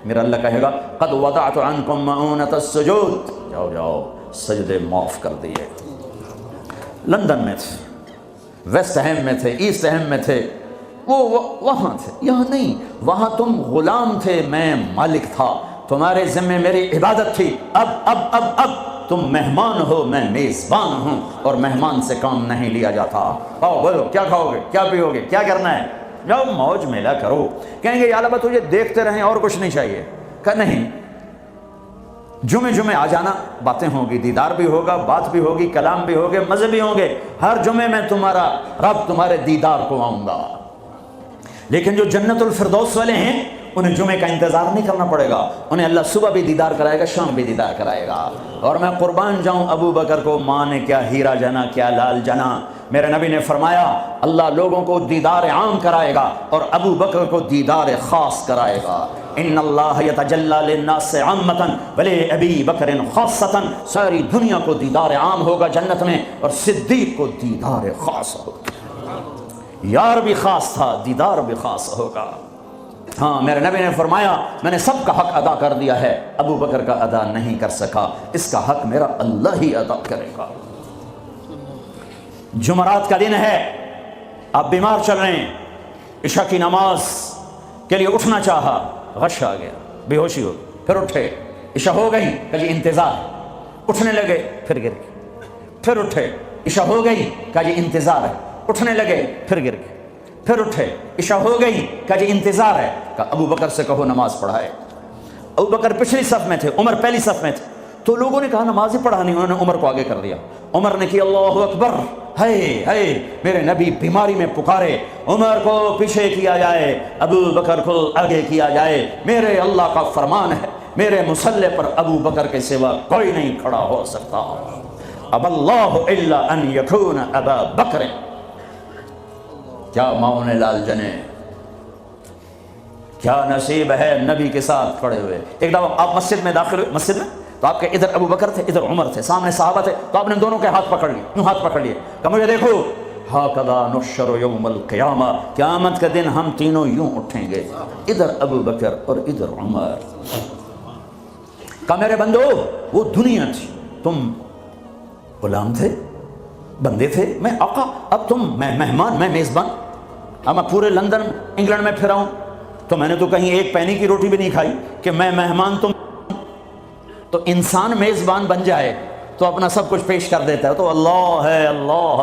میرا اللہ کہے گا قد وضعت عنکم مؤونۃ السجود، جاؤ جاؤ سجدے معاف کر دیے۔ لندن میں تھے، ویسٹ ہیم میں تھے، ایسٹ ہیم میں تھے، وہ وہاں تھے، یہاں نہیں۔ وہاں تم غلام تھے، میں مالک تھا، تمہارے ذمے میری عبادت تھی۔ اب تم مہمان ہو، میں میزبان ہوں، اور مہمان سے کام نہیں لیا جاتا۔ آؤ بولو کیا کھاؤ گے، کیا پیو گے، کیا کرنا ہے، جاؤ موج میلہ کرو۔ کہیں گے یا اللہ تجھے دیکھتے رہیں اور کچھ نہیں چاہیے؟ کہ نہیں، جمعے آ جانا، باتیں ہوں گی، دیدار بھی ہوگا، بات بھی ہوگی، کلام بھی ہوگے، مزے بھی ہوں گے، ہر جمعے میں تمہارا رب تمہارے دیدار کو آؤں گا۔ لیکن جو جنت الفردوس والے ہیں انہیں جمعے کا انتظار نہیں کرنا پڑے گا، انہیں اللہ صبح بھی دیدار کرائے گا، شام بھی دیدار کرائے گا۔ اور میں قربان جاؤں ابو بکر کو، ماں نے کیا ہیرا جنا، کیا لال جنا۔ میرے نبی نے فرمایا اللہ لوگوں کو دیدار عام کرائے گا اور ابو بکر کو دیدار خاص کرائے گا۔ ان اللہ یتجلی للناس عامۃ ولی ابی بکر خاصۃ، ساری دنیا کو دیدار عام ہوگا جنت میں، اور صدیق کو دیدار خاص ہوگا۔ یار بھی خاص تھا، دیدار بھی خاص ہوگا۔ ہاں میرے نبی نے فرمایا میں نے سب کا حق ادا کر دیا ہے، ابو بکر کا ادا نہیں کر سکا، اس کا حق میرا اللہ ہی ادا کرے گا۔ جمعرات کا دن ہے، آپ بیمار چل رہے ہیں، عشاء کی نماز کے لیے اٹھنا چاہا، غش آ گیا، بے ہوشی ہو، پھر اٹھے، عشاء ہو گئی، کہ جی انتظار، اٹھنے لگے، پھر گر گئے، پھر اٹھے، عشاء ہو گئی، کہا جی انتظار ہے، اٹھنے لگے، پھر گر گئے، پھر اٹھے، عشاء ہو گئی، کہا جی انتظار ہے، کہا ابو بکر سے کہو نماز پڑھائے۔ ابو بکر پچھلی صف میں تھے، عمر پہلی صف میں تھے، تو لوگوں نے کہا نماز ہی پڑھانی، انہوں نے عمر کو آگے کر دیا۔ عمر نے کیا اللہ اکبر، ہے میرے نبی بیماری میں پکارے، عمر کو پیچھے کیا جائے، ابو بکر کو آگے کیا جائے، میرے اللہ کا فرمان ہے، میرے مصلی پر ابو بکر کے سوا کوئی نہیں کھڑا ہو سکتا۔ اب اللہ الا ان یکون ابا بکر، کیا ماؤں نے لال جنے، کیا نصیب ہے نبی کے ساتھ کھڑے ہوئے۔ ایک دفعہ آپ مسجد میں داخل ہوئے، مسجد میں تو آپ کے ادھر ابو بکر تھے، ادھر عمر تھے، سامنے صحابہ تھے، تو آپ نے دونوں کے ہاتھ پکڑ لیے، یوں ہاتھ پکڑ لیے، کہ مجھے دیکھو، ہاکذا نحشر یوم القیامہ، قیامت کے دن ہم تینوں یوں اٹھیں گے، ادھر ابو بکر اور ادھر عمر۔ کہا میرے بندو وہ دنیا تھی، تم غلام تھے، بندے تھے، میں آقا، اب تم میں مہمان، میں میزبان۔ اب میں پورے لندن انگلینڈ میں پھرا ہوں تو میں نے تو کہیں ایک پینی کی روٹی بھی نہیں کھائی کہ میں مہمان تم، تو انسان میزبان بن جائے تو اپنا سب کچھ پیش کر دیتا ہے، تو اللہ ہے، اللہ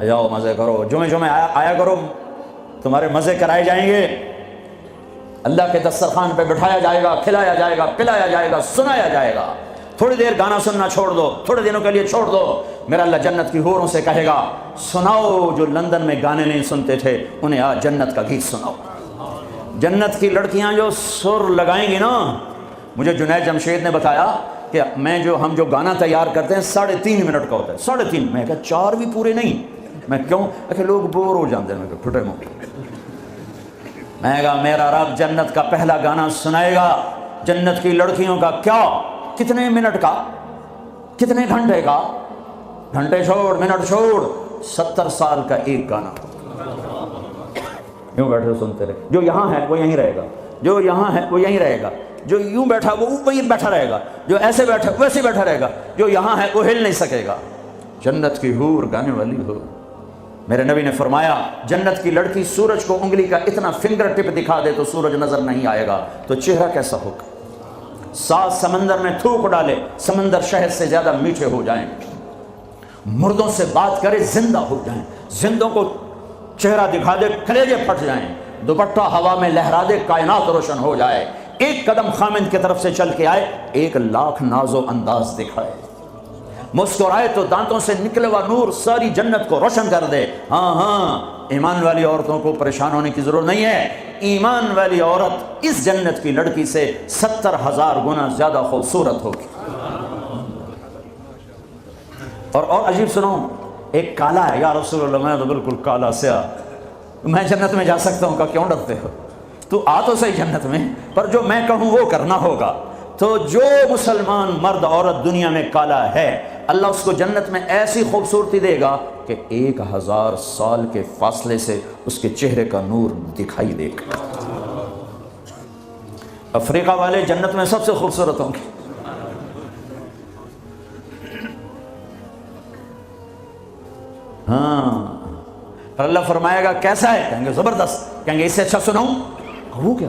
جاؤ مزے کرو، جمعے آیا کرو، تمہارے مزے کرائے جائیں گے، اللہ کے دسترخوان پہ بٹھایا جائے گا، کھلایا جائے گا، پلایا جائے گا، سنایا جائے گا۔ تھوڑی دیر گانا سننا چھوڑ دو، تھوڑے دنوں کے لیے چھوڑ دو، میرا اللہ جنت کی حوروں سے کہے گا سناؤ جو لندن میں گانے نہیں سنتے تھے انہیں آج جنت کا گیت سناؤ۔ جنت کی لڑکیاں جو سر لگائیں گی نا، مجھے جنید جمشید نے بتایا کہ ہم جو گانا تیار کرتے ہیں 3.5 منٹ کا ہوتا ہے، 3.5، میں کہا 4 بھی پورے نہیں، میں کیوں کہ لوگ بور ہو جاتے ہیں، میں کہا پھٹے منہ، میں کہا میرا رب جنت کا پہلا گانا سنائے گا، جنت کی لڑکیوں کا کیا کتنے منٹ کا، کتنے گھنٹے کا، گھنٹے چھوڑ منٹ چھوڑ، 70 سال کا ایک گانا یوں بیٹھے سنتے رہے. جو یہاں ہے وہ یہیں رہے گا، جو یہاں ہے وہ یہیں رہے گا، جو یوں بیٹھا وہ وہیں بیٹھا رہے گا، جو ایسے بیٹھا ویسے بیٹھا رہے گا، جو یہاں ہے وہ ہل نہیں سکے گا. جنت کی حور گانے والی ہو. میرے نبی نے فرمایا جنت کی لڑکی سورج کو انگلی کا اتنا فنگر ٹپ دکھا دے تو سورج نظر نہیں آئے گا، تو چہرہ کیسا ہوگا؟ 7 سمندر میں تھوک ڈالے سمندر شہد سے زیادہ میٹھے ہو جائیں، مردوں سے بات کرے زندہ ہو جائیں، زندوں کو چہرہ دکھا دے کلیجے پھٹ جائیں، دوپٹہ ہوا میں لہرا دے کائنات روشن ہو جائے، ایک قدم خامند کی طرف سے چل کے آئے 1,00,000 ناز و انداز دکھائے، مسکرائے تو دانتوں سے نکلے ہوا نور ساری جنت کو روشن کر دے. ہاں ایمان والی عورتوں کو پریشان ہونے کی ضرورت نہیں ہے. ایمان والی عورت اس جنت کی لڑکی سے 70,000 گنا زیادہ خوبصورت ہوگی. اور عجیب سنو، ایک کالا ہے، یا رسول اللہ میں تو بالکل کالا سیاہ، میں جنت میں جا سکتا ہوں؟ کہ کیوں ڈرتے ہو؟ تو آ تو صحیح جنت میں، پر جو میں کہوں وہ کرنا ہوگا. تو جو مسلمان مرد عورت دنیا میں کالا ہے، اللہ اس کو جنت میں ایسی خوبصورتی دے گا کہ 1000 سال کے فاصلے سے اس کے چہرے کا نور دکھائی دے گا. افریقہ والے جنت میں سب سے خوبصورت ہوں گے. ہاں، پر اللہ فرمائے گا کیسا ہے؟ کہیں گے زبردست. کہیں گے اس سے اچھا سناؤں؟ وہ کیا؟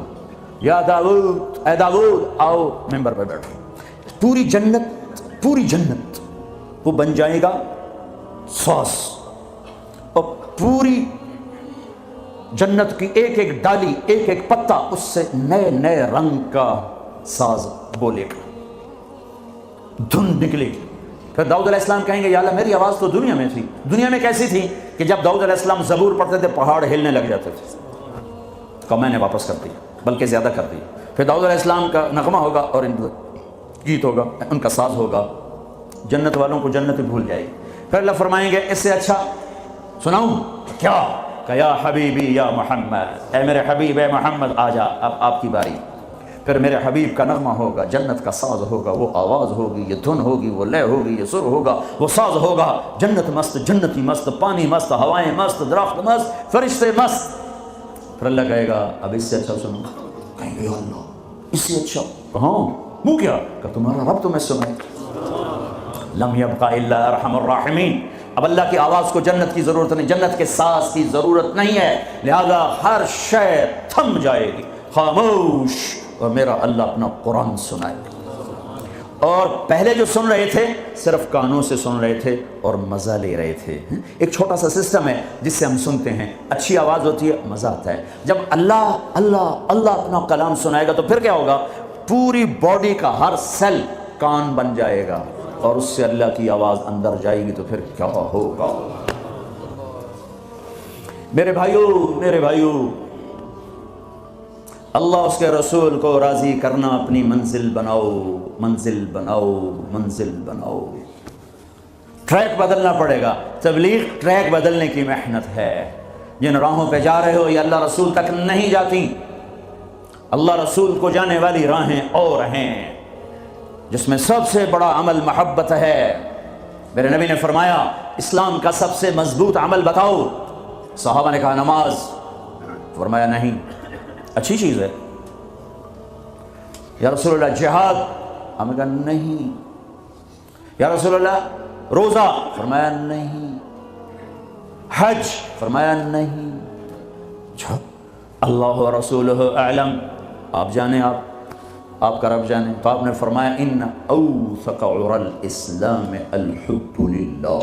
یا داؤد، اے داؤد آؤ ممبر پہ بیٹھو. پوری جنت وہ بن جائے گا ساز، اور پوری جنت کی ایک ایک ڈالی، ایک ایک پتا اس سے نئے نئے رنگ کا ساز بولے گا، دھن نکلے گی. پھر داؤد علیہ السلام کہیں گے یا اللہ میری آواز تو دنیا میں تھی. دنیا میں کیسی تھی کہ جب داؤد علیہ السلام زبور پڑھتے تھے پہاڑ ہلنے لگ جاتے تھے. کہ میں نے واپس کر دی، بلکہ زیادہ کر دی. پھر داؤد علیہ السلام کا نغمہ ہوگا اور ان گیت ہوگا، ان کا ساز ہوگا، جنت والوں کو جنت بھول جائے گی. پھر اللہ فرمائیں گے اس سے اچھا سناؤں؟ کیا؟ کہ یا حبیبی یا محمد، اے میرے حبیب اے محمد آ جا، اب آپ کی باری. پھر میرے حبیب کا نغمہ ہوگا، جنت کا ساز ہوگا، وہ آواز ہوگی، یہ دھن ہوگی، وہ لے ہوگی، یہ سر ہوگا، وہ ساز ہوگا. جنت مست، جنتی مست، پانی مست، ہوائیں مست، درخت مست، فرشتے مست. پھر اللہ کہے گا اب اس سے اچھا سنو. کہیں گے یا اللہ اس سے اچھا کہاں؟ وہ کیا؟ کہ تمہارا رب تمہیں سنائے. لم یبقى الا ارحم الراحمین. اب اللہ کی آواز کو جنت کی ضرورت نہیں، جنت کے ساز کی ضرورت نہیں ہے، لہذا ہر شے تھم جائے گی، خاموش، اور میرا اللہ اپنا قرآن سنائے. اور پہلے جو سن رہے تھے صرف کانوں سے سن رہے تھے اور مزہ لے رہے تھے. ایک چھوٹا سا سسٹم ہے جس سے ہم سنتے ہیں، اچھی آواز ہوتی ہے، مزہ آتا ہے. جب اللہ اللہ اللہ اپنا کلام سنائے گا تو پھر کیا ہوگا؟ پوری باڈی کا ہر سیل کان بن جائے گا اور اس سے اللہ کی آواز اندر جائے گی تو پھر کیا ہوگا؟ میرے بھائیوں، اللہ اس کے رسول کو راضی کرنا اپنی منزل بناؤ، منزل بناؤ، منزل بناؤ. ٹریک بدلنا پڑے گا. تبلیغ ٹریک بدلنے کی محنت ہے. جن راہوں پہ جا رہے ہو یہ اللہ رسول تک نہیں جاتی. اللہ رسول کو جانے والی راہیں اور ہیں جس میں سب سے بڑا عمل محبت ہے. میرے نبی نے فرمایا اسلام کا سب سے مضبوط عمل بتاؤ. صحابہ نے کہا نماز. فرمایا نہیں، اچھی چیز ہے. یا رسول اللہ جہاد؟ ہم نے کہا نہیں. یا رسول اللہ روزہ؟ فرمایا نہیں. حج؟ فرمایا نہیں. اچھا اللہ و رسولہ اعلم، آپ جانے، آپ کا رب جانے. تو آپ نے فرمایا ان اوثق عرى الاسلام الحب للہ.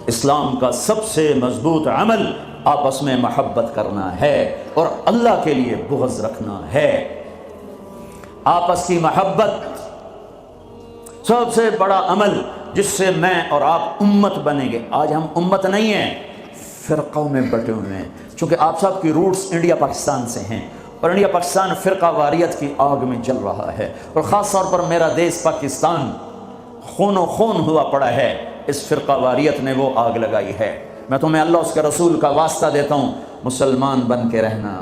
اسلام کا سب سے مضبوط عمل آپس میں محبت کرنا ہے اور اللہ کے لیے بغض رکھنا ہے. آپس کی محبت سب سے بڑا عمل جس سے میں اور آپ امت بنیں گے. آج ہم امت نہیں ہیں، فرقوں میں بٹے ہوئے ہیں. چونکہ آپ سب کی روٹس انڈیا پاکستان سے ہیں اور انڈیا پاکستان فرقہ واریت کی آگ میں جل رہا ہے، اور خاص طور پر میرا دیس پاکستان خون و خون ہوا پڑا ہے. اس فرقہ واریت نے وہ آگ لگائی ہے. میں تمہیں اللہ اس کے رسول کا واسطہ دیتا ہوں، مسلمان بن کے رہنا،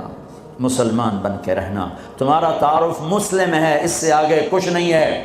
مسلمان بن کے رہنا. تمہارا تعارف مسلم ہے، اس سے آگے کچھ نہیں ہے.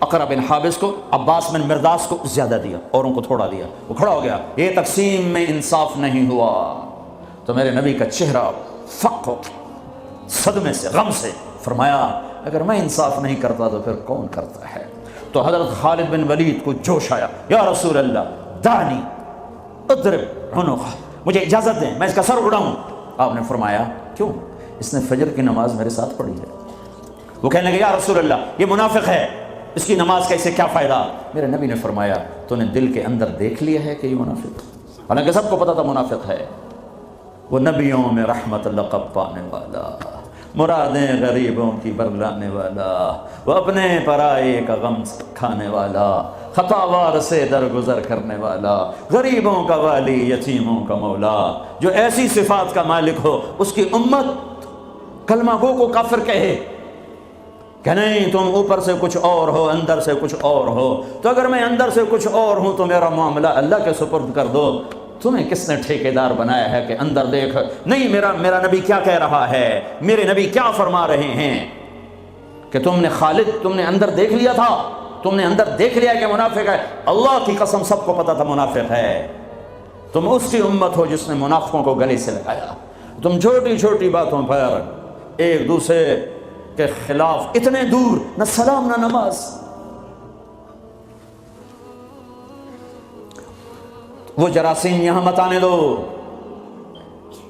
اقرا بن حابس کو، عباس بن مرداس کو زیادہ دیا، اوروں کو تھوڑا دیا۔ وہ کھڑا ہو گیا، یہ تقسیم میں انصاف نہیں ہوا۔ تو میرے نبی کا چہرہ فق ہو صدمے سے، غم سے، فرمایا اگر میں انصاف نہیں کرتا تو پھر کون کرتا ہے؟ تو حضرت خالد بن ولید کو جوش آیا، یا رسول اللہ دانی اضرب عنقہ، مجھے اجازت دیں میں اس کا سر اڑاؤں۔ آپ نے فرمایا کیوں؟ اس نے فجر کی نماز میرے ساتھ پڑھی ہے۔ وہ کہنے لگے یا رسول اللہ یہ منافق ہے، اس کی نماز کا اسے کیا فائدہ؟ میرے نبی نے فرمایا تو نے دل کے اندر دیکھ لیا ہے کہ یہ منافق، حالانکہ سب کو پتا تھا منافق ہے۔ وہ نبیوں میں رحمت لقب پانے والا، مرادیں غریبوں کی برلانے والا، وہ اپنے پرائے کا غم کھانے والا، خطاوار سے درگزر کرنے والا، غریبوں کا والی، یتیموں کا مولا، جو ایسی صفات کا مالک ہو اس کی امت کلمہ گو کو کافر کہے کہ نہیں تم اوپر سے کچھ اور ہو اندر سے کچھ اور ہو، تو اگر میں اندر سے کچھ اور ہوں تو میرا معاملہ اللہ کے سپرد کر دو۔ تمہیں کس نے ٹھیکیدار بنایا ہے کہ اندر دیکھ؟ نہیں، میرا نبی کیا کہہ رہا ہے، میرے نبی کیا فرما رہے ہیں کہ تم نے خالد، تم نے اندر دیکھ لیا تھا، تم نے اندر دیکھ لیا کہ منافق ہے۔ اللہ کی قسم سب کو پتا تھا منافق ہے، تم اس کی امت ہو جس نے منافقوں کو گلے سے لگایا۔ تم چھوٹی چھوٹی باتوں پر ایک دوسرے کے خلاف اتنے دور، نہ سلام نہ نماز۔ وہ جراثیم یہاں مت آنے دو،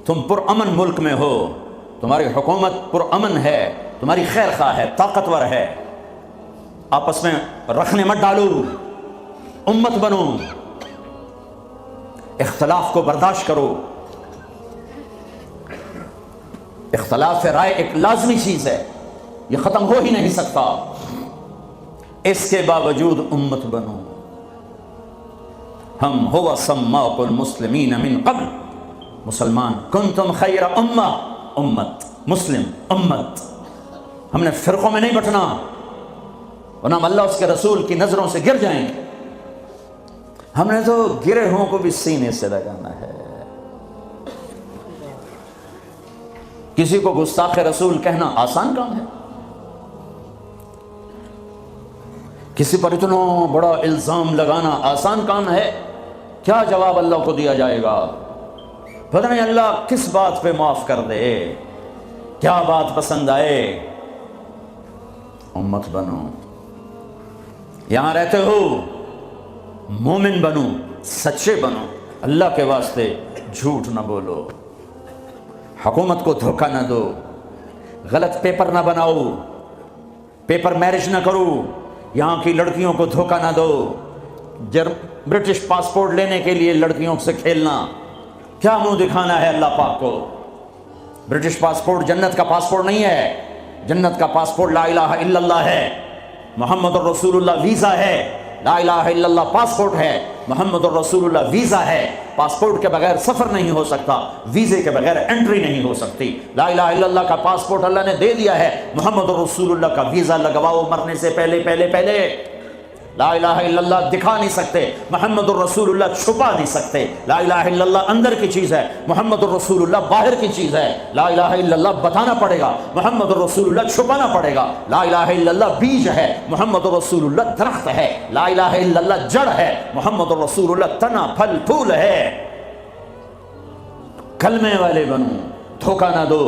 تم پرامن ملک میں ہو، تمہاری حکومت پرامن ہے، تمہاری خیر خواہ ہے، طاقتور ہے، آپس میں رکھنے مت ڈالو، امت بنو، اختلاف کو برداشت کرو۔ اختلاف رائے ایک لازمی چیز ہے، یہ ختم ہو ہی نہیں سکتا، اس کے باوجود امت بنو۔ ہم ہوا سماکم المسلمین من قبل، مسلمان، کنتم خیر امہ، امت، مسلم، امت۔ ہم نے فرقوں میں نہیں بٹنا ورنہ ہم اللہ اس کے رسول کی نظروں سے گر جائیں گے۔ ہم نے تو گرہوں کو بھی سینے سے لگانا ہے۔ کسی کو گستاخ رسول کہنا آسان کام ہے؟ کسی پر اتنا بڑا الزام لگانا آسان کام ہے؟ کیا جواب اللہ کو دیا جائے گا؟ پتہ نہیں اللہ کس بات پہ معاف کر دے، کیا بات پسند آئے۔ امت بنو، یہاں رہتے ہو مومن بنو، سچے بنو، اللہ کے واسطے جھوٹ نہ بولو، حکومت کو دھوکہ نہ دو، غلط پیپر نہ بناؤ، پیپر میرج نہ کرو، یہاں کی لڑکیوں کو دھوکہ نہ دو۔ برٹش پاسپورٹ لینے کے لیے لڑکیوں سے کھیلنا، کیا منہ دکھانا ہے اللہ پاک کو؟ برٹش پاسپورٹ جنت کا پاسپورٹ نہیں ہے، جنت کا پاسپورٹ لا الہ الا اللہ ہے، محمد الرسول اللہ ویزا ہے۔ لا الہ الا اللہ پاسپورٹ ہے، محمد الرسول اللہ ویزا ہے۔ پاسپورٹ کے بغیر سفر نہیں ہو سکتا، ویزے کے بغیر انٹری نہیں ہو سکتی۔ لا الہ الا اللہ کا پاسپورٹ اللہ نے دے دیا ہے، محمد الرسول اللہ کا ویزا لگواؤ مرنے سے پہلے۔ لا الہ الا اللہ دکھا نہیں سکتے، محمد الرسول اللہ چھپا نہیں سکتے۔ لا الہ الا اللہ اندر کی چیز ہے، محمد الرسول اللہ باہر کی چیز ہے۔ لا الہ الا اللہ بتانا پڑے گا، محمد الرسول اللہ چھپانا پڑے گا۔ لا الہ الا اللہ بیج ہے، محمد الرسول اللہ درخت ہے۔ لا الہ الا اللہ جڑ ہے، محمد الرسول اللہ تنا پھل پھول ہے۔ کلمے والے بنو، دھوکہ نہ دو۔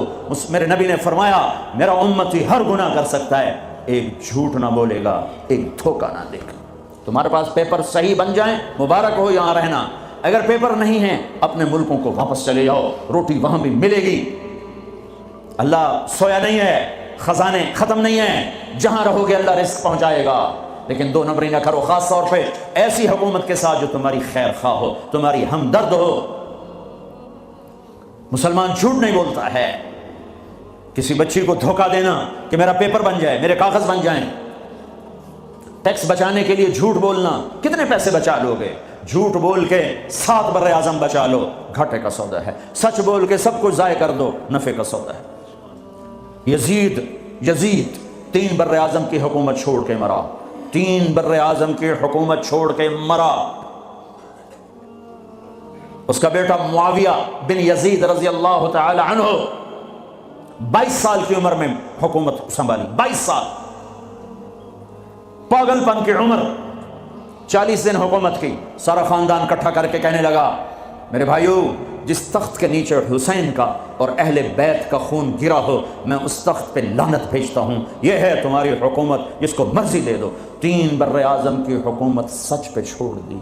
میرے نبی نے فرمایا میرا امتی ہر گناہ کر سکتا ہے، ایک جھوٹ نہ بولے گا، ایک دھوکہ نہ دے گا۔ تمہارے پاس پیپر صحیح بن جائیں مبارک ہو یہاں رہنا، اگر پیپر نہیں ہیں اپنے ملکوں کو واپس چلے جاؤ، روٹی وہاں بھی ملے گی۔ اللہ سویا نہیں ہے، خزانے ختم نہیں ہیں، جہاں رہو گے اللہ رزق پہنچائے گا۔ لیکن دو نمبری نہ کرو، خاص طور پہ ایسی حکومت کے ساتھ جو تمہاری خیر خواہ ہو، تمہاری ہمدرد ہو۔ مسلمان جھوٹ نہیں بولتا ہے۔ کسی بچی کو دھوکہ دینا کہ میرا پیپر بن جائے، میرے کاغذ بن جائیں، ٹیکس بچانے کے لیے جھوٹ بولنا، کتنے پیسے بچا لو گے؟ جھوٹ بول کے 7 بر اعظم بچا لو، گھاٹے کا سودا ہے۔ سچ بول کے سب کچھ ضائع کر دو، نفع کا سودا ہے۔ یزید 3 بر اعظم کی حکومت چھوڑ کے مرا، 3 بر اعظم کی حکومت چھوڑ کے مرا۔ اس کا بیٹا معاویہ بن یزید رضی اللہ تعالی عنہ 22 سال کی عمر میں حکومت سنبھالی، 22 سال، پاگل پن کی عمر، 40 دن حکومت کی، سارا خاندان اکٹھا کر کے کہنے لگا میرے بھائیو، جس تخت کے نیچے حسین کا اور اہل بیت کا خون گرا ہو، میں اس تخت پہ لعنت بھیجتا ہوں، یہ ہے تمہاری حکومت، جس کو مرضی دے دو۔ 3 بر اعظم کی حکومت سچ پہ چھوڑ دی۔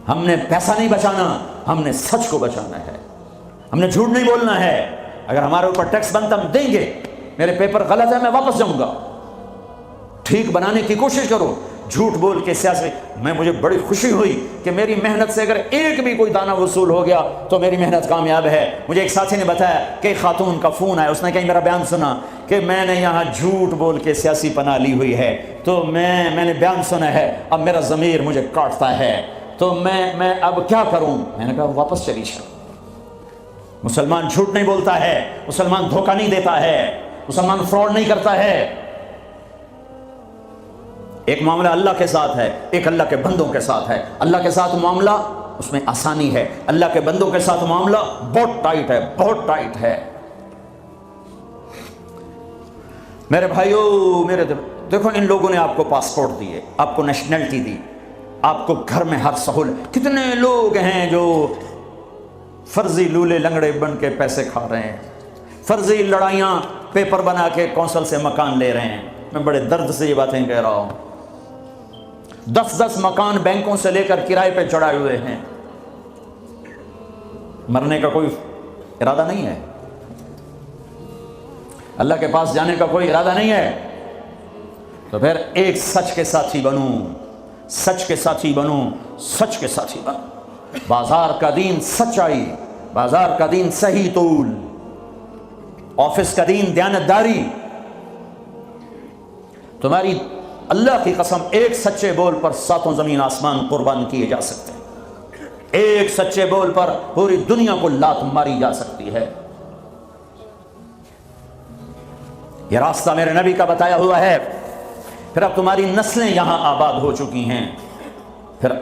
ہم نے پیسہ نہیں بچانا، ہم نے سچ کو بچانا ہے، ہم نے جھوٹ نہیں بولنا ہے۔ اگر ہمارے اوپر ٹیکس بنتا ہم دیں گے، میرے پیپر غلط ہے میں واپس جاؤں گا، ٹھیک بنانے کی کوشش کرو۔ جھوٹ بول کے سیاسی، مجھے بڑی خوشی ہوئی کہ میری محنت سے اگر ایک بھی کوئی دانہ وصول ہو گیا تو میری محنت کامیاب ہے۔ مجھے ایک ساتھی نے بتایا کہ خاتون کا فون آیا، اس نے کہیں میرا بیان سنا کہ میں نے یہاں جھوٹ بول کے سیاسی پناہ لی ہوئی ہے، تو میں نے بیان سنا ہے، اب میرا ضمیر مجھے کاٹتا ہے، تو میں اب کیا کروں؟ میں نے کہا واپس چلی جاؤ۔ مسلمان جھوٹ نہیں بولتا ہے، مسلمان دھوکہ نہیں دیتا ہے، مسلمان فراڈ نہیں کرتا ہے۔ ایک معاملہ اللہ کے ساتھ ہے، ایک اللہ کے بندوں کے ساتھ ہے۔ اللہ کے ساتھ معاملہ اس میں آسانی ہے، اللہ کے بندوں کے ساتھ معاملہ بہت ٹائٹ ہے، بہت ٹائٹ ہے۔ میرے بھائیو، دیکھو ان لوگوں نے آپ کو پاسپورٹ دیے، آپ کو نیشنلٹی دی، آپ کو گھر میں ہر سہولت۔ کتنے لوگ ہیں جو فرضی لولے لنگڑے بن کے پیسے کھا رہے ہیں، فرضی لڑائیاں پیپر بنا کے کونسل سے مکان لے رہے ہیں۔ میں بڑے درد سے یہ باتیں کہہ رہا ہوں۔ 10 مکان بینکوں سے لے کر کرائے پہ چڑھائے ہوئے ہیں، مرنے کا کوئی ارادہ نہیں ہے، اللہ کے پاس جانے کا کوئی ارادہ نہیں ہے۔ تو پھر ایک سچ کے ساتھی بنوں، سچ کے ساتھی بنوں، سچ کے ساتھی بنوں۔ بازار کا دین سچائی، بازار کا دین صحیح طول، آفس کا دین دیانتداری۔ تمہاری اللہ کی قسم ایک سچے بول پر 7 زمین آسمان قربان کیے جا سکتے ہیں، ایک سچے بول پر پوری دنیا کو لات ماری جا سکتی ہے۔ یہ راستہ میرے نبی کا بتایا ہوا ہے۔ پھر اب تمہاری نسلیں یہاں آباد ہو چکی ہیں، پھر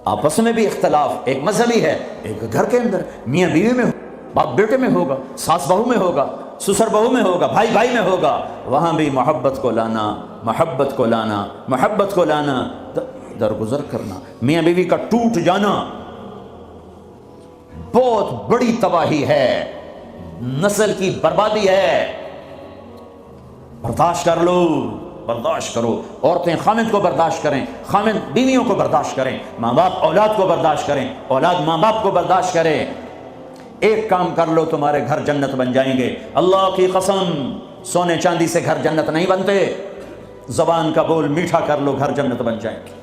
آپس میں بھی اختلاف ایک مذہبی ہے، ایک گھر کے اندر میاں بیوی میں، باپ بیٹے میں ہوگا، ساس بہو میں ہوگا، سسر بہو میں ہوگا، بھائی بھائی میں ہوگا، وہاں بھی محبت کو لانا، محبت کو لانا، محبت کو لانا، درگزر کرنا۔ میاں بیوی کا ٹوٹ جانا بہت بڑی تباہی ہے، نسل کی بربادی ہے۔ برداشت کر لو، برداشت کرو۔ عورتیں خامد کو برداشت کریں، خامد بیویوں کو برداشت کریں، ماں باپ اولاد کو برداشت کریں، اولاد ماں باپ کو برداشت کریں۔ ایک کام کر لو، تمہارے گھر جنت بن جائیں گے۔ اللہ کی قسم، سونے چاندی سے گھر جنت نہیں بنتے، زبان کا بول میٹھا کر لو، گھر جنت بن جائیں گے۔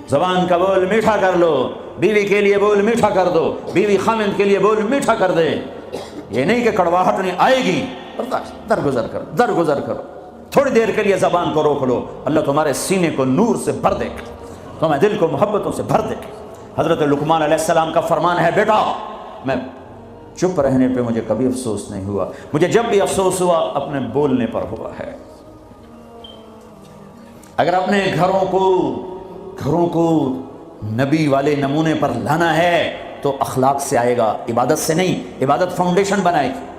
زبان کا بول میٹھا کر لو، بیوی کے لیے بول میٹھا کر دو، بیوی خامد کے لیے بول میٹھا کر دے۔ یہ نہیں کہ کڑواہٹ نہیں آئے گی، برداشت، درگزر کرو، درگزر کرو۔ تھوڑی دیر کے لیے زبان کو روک لو، اللہ تمہارے سینے کو نور سے بھر دے گا، تمہارے دل کو محبتوں سے بھر دے گا۔ حضرت لقمان علیہ السلام کا فرمان ہے، بیٹا میں چپ رہنے پہ مجھے کبھی افسوس نہیں ہوا، مجھے جب بھی افسوس ہوا اپنے بولنے پر ہوا ہے۔ اگر اپنے گھروں کو نبی والے نمونے پر لانا ہے تو اخلاق سے آئے گا، عبادت سے نہیں۔ عبادت فاؤنڈیشن بنائے گی۔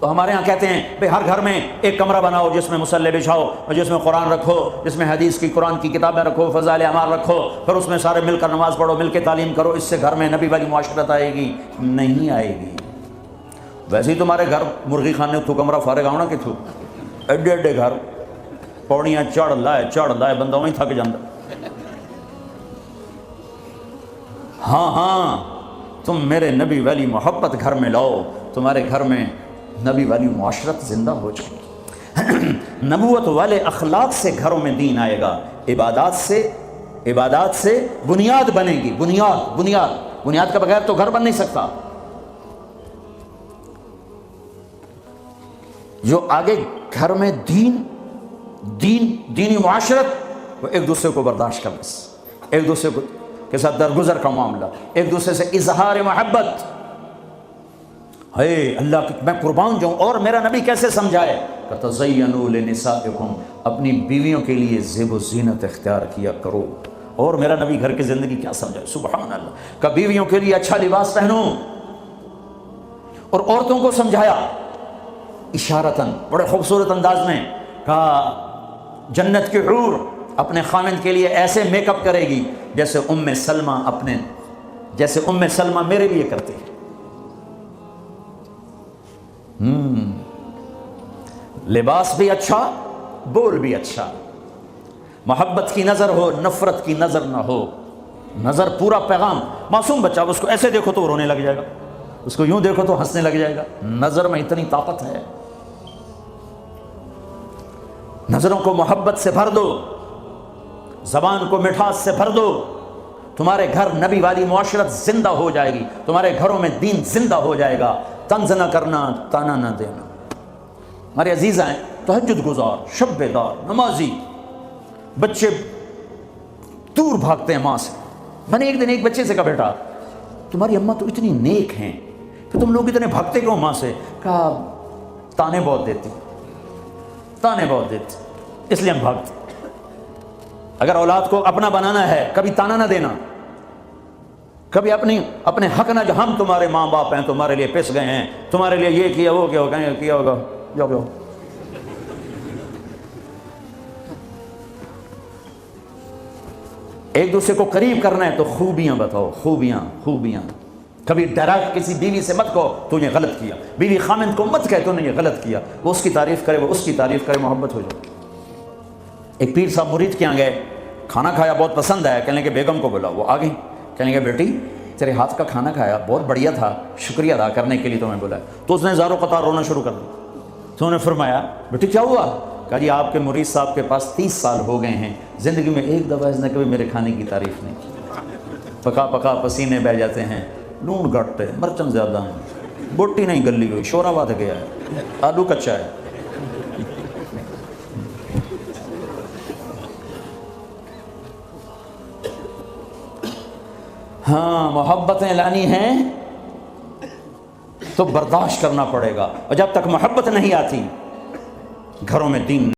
تو ہمارے ہاں کہتے ہیں بھئی ہر گھر میں ایک کمرہ بناؤ جس میں مصلی بچھاؤ اور جس میں قرآن رکھو، جس میں حدیث کی قرآن کی کتابیں رکھو، فضائل اعمال رکھو، پھر اس میں سارے مل کر نماز پڑھو، مل کے تعلیم کرو، اس سے گھر میں نبی والی معاشرت آئے گی؟ نہیں آئے گی۔ ویسے ہی تمہارے گھر مرغی خانے تو کمرہ فارغ آؤنا کہ تھو ایڈے ایڈے گھر، پوڑیاں چڑھ لائے بندہ وہیں تھک جاندہ۔ ہاں تم میرے نبی والی محبت گھر میں لاؤ، تمہارے گھر میں نبی والی معاشرت زندہ ہو جائے گی۔ نبوت والے اخلاق سے گھروں میں دین آئے گا، عبادات سے بنیاد بنے گی، بنیاد کا بغیر تو گھر بن نہیں سکتا۔ جو آگے گھر میں دینی معاشرت، وہ ایک دوسرے کو برداشت کرنا، ایک دوسرے کے ساتھ درگزر کا معاملہ، ایک دوسرے سے اظہار محبت۔ ہے اللہ کی میں قربان جاؤں، اور میرا نبی کیسے سمجھائے کہ تزینوا لنسائکم، اپنی بیویوں کے لیے زیب و زینت اختیار کیا کرو۔ اور میرا نبی گھر کی زندگی کیا سمجھائے، سبحان اللہ، کہ بیویوں کے لیے اچھا لباس پہنو۔ اور عورتوں کو سمجھایا اشارتاً، بڑے خوبصورت انداز میں کہا جنت کی حور اپنے خامند کے لیے ایسے میک اپ کرے گی جیسے ام سلمہ میرے لیے کرتی ہے۔ لباس بھی اچھا، بول بھی اچھا، محبت کی نظر ہو، نفرت کی نظر نہ ہو، نظر پورا پیغام۔ معصوم بچہ اس کو ایسے دیکھو تو رونے لگ جائے گا، اس کو یوں دیکھو تو ہنسنے لگ جائے گا۔ نظر میں اتنی طاقت ہے، نظروں کو محبت سے بھر دو، زبان کو مٹھاس سے بھر دو، تمہارے گھر نبی والی معاشرت زندہ ہو جائے گی، تمہارے گھروں میں دین زندہ ہو جائے گا۔ طنز نہ کرنا، تانا نہ دینا۔ ہمارے عزیز ہیں تہجد گزار، شب بیدار، نمازی بچے دور بھاگتے ہیں ماں سے۔ میں نے ایک دن ایک بچے سے کہا بیٹا تمہاری اماں تو اتنی نیک ہیں کہ تم لوگ اتنے بھاگتے کیوں ماں سے؟ کہا تانے بہت دیتی، اس لیے ہم بھاگتے۔ اگر اولاد کو اپنا بنانا ہے کبھی تانا نہ دینا، کبھی اپنے حق نہ، جو ہم تمہارے ماں باپ ہیں، تمہارے لیے پس گئے ہیں، تمہارے لیے یہ کیا وہ کیا ہوگا، جاؤ۔ ایک دوسرے کو قریب کرنا ہے تو خوبیاں بتاؤ، خوبیاں۔ کبھی ڈائریکٹ کسی بیوی سے مت کہو تو نے غلط کیا، بیوی خامند کو مت کہے تو نے یہ غلط کیا، وہ اس کی تعریف کرے، وہ اس کی تعریف کرے، محبت ہو جائے۔ ایک پیر صاحب مرید کے یہاں گئے، کھانا کھایا، بہت پسند آیا، کہنے لگے بیگم کو بولا، وہ آ گئی، کہنے لگے بیٹی تیرے ہاتھ کا کھانا کھایا بہت بڑھیا تھا، شکریہ ادا کرنے کے لیے تمہیں بولا۔ تو اس نے زاروں قطار رونا شروع کر دیا۔ تو انہوں نے فرمایا بیٹی کیا ہوا؟ کہا جی آپ کے مرید صاحب کے پاس 30 سال ہو گئے ہیں، زندگی میں ایک دفعہ اس نے کبھی میرے کھانے کی تعریف نہیں کی، پکا پسینے بہ جاتے ہیں، لون گھٹ ہے، مرچن زیادہ ہیں، بوٹی نہیں گلی ہوئی، شورا بات گیا ہے، آلو کچا ہے۔ ہاں محبتیں لانی ہیں تو برداشت کرنا پڑے گا، اور جب تک محبت نہیں آتی گھروں میں دین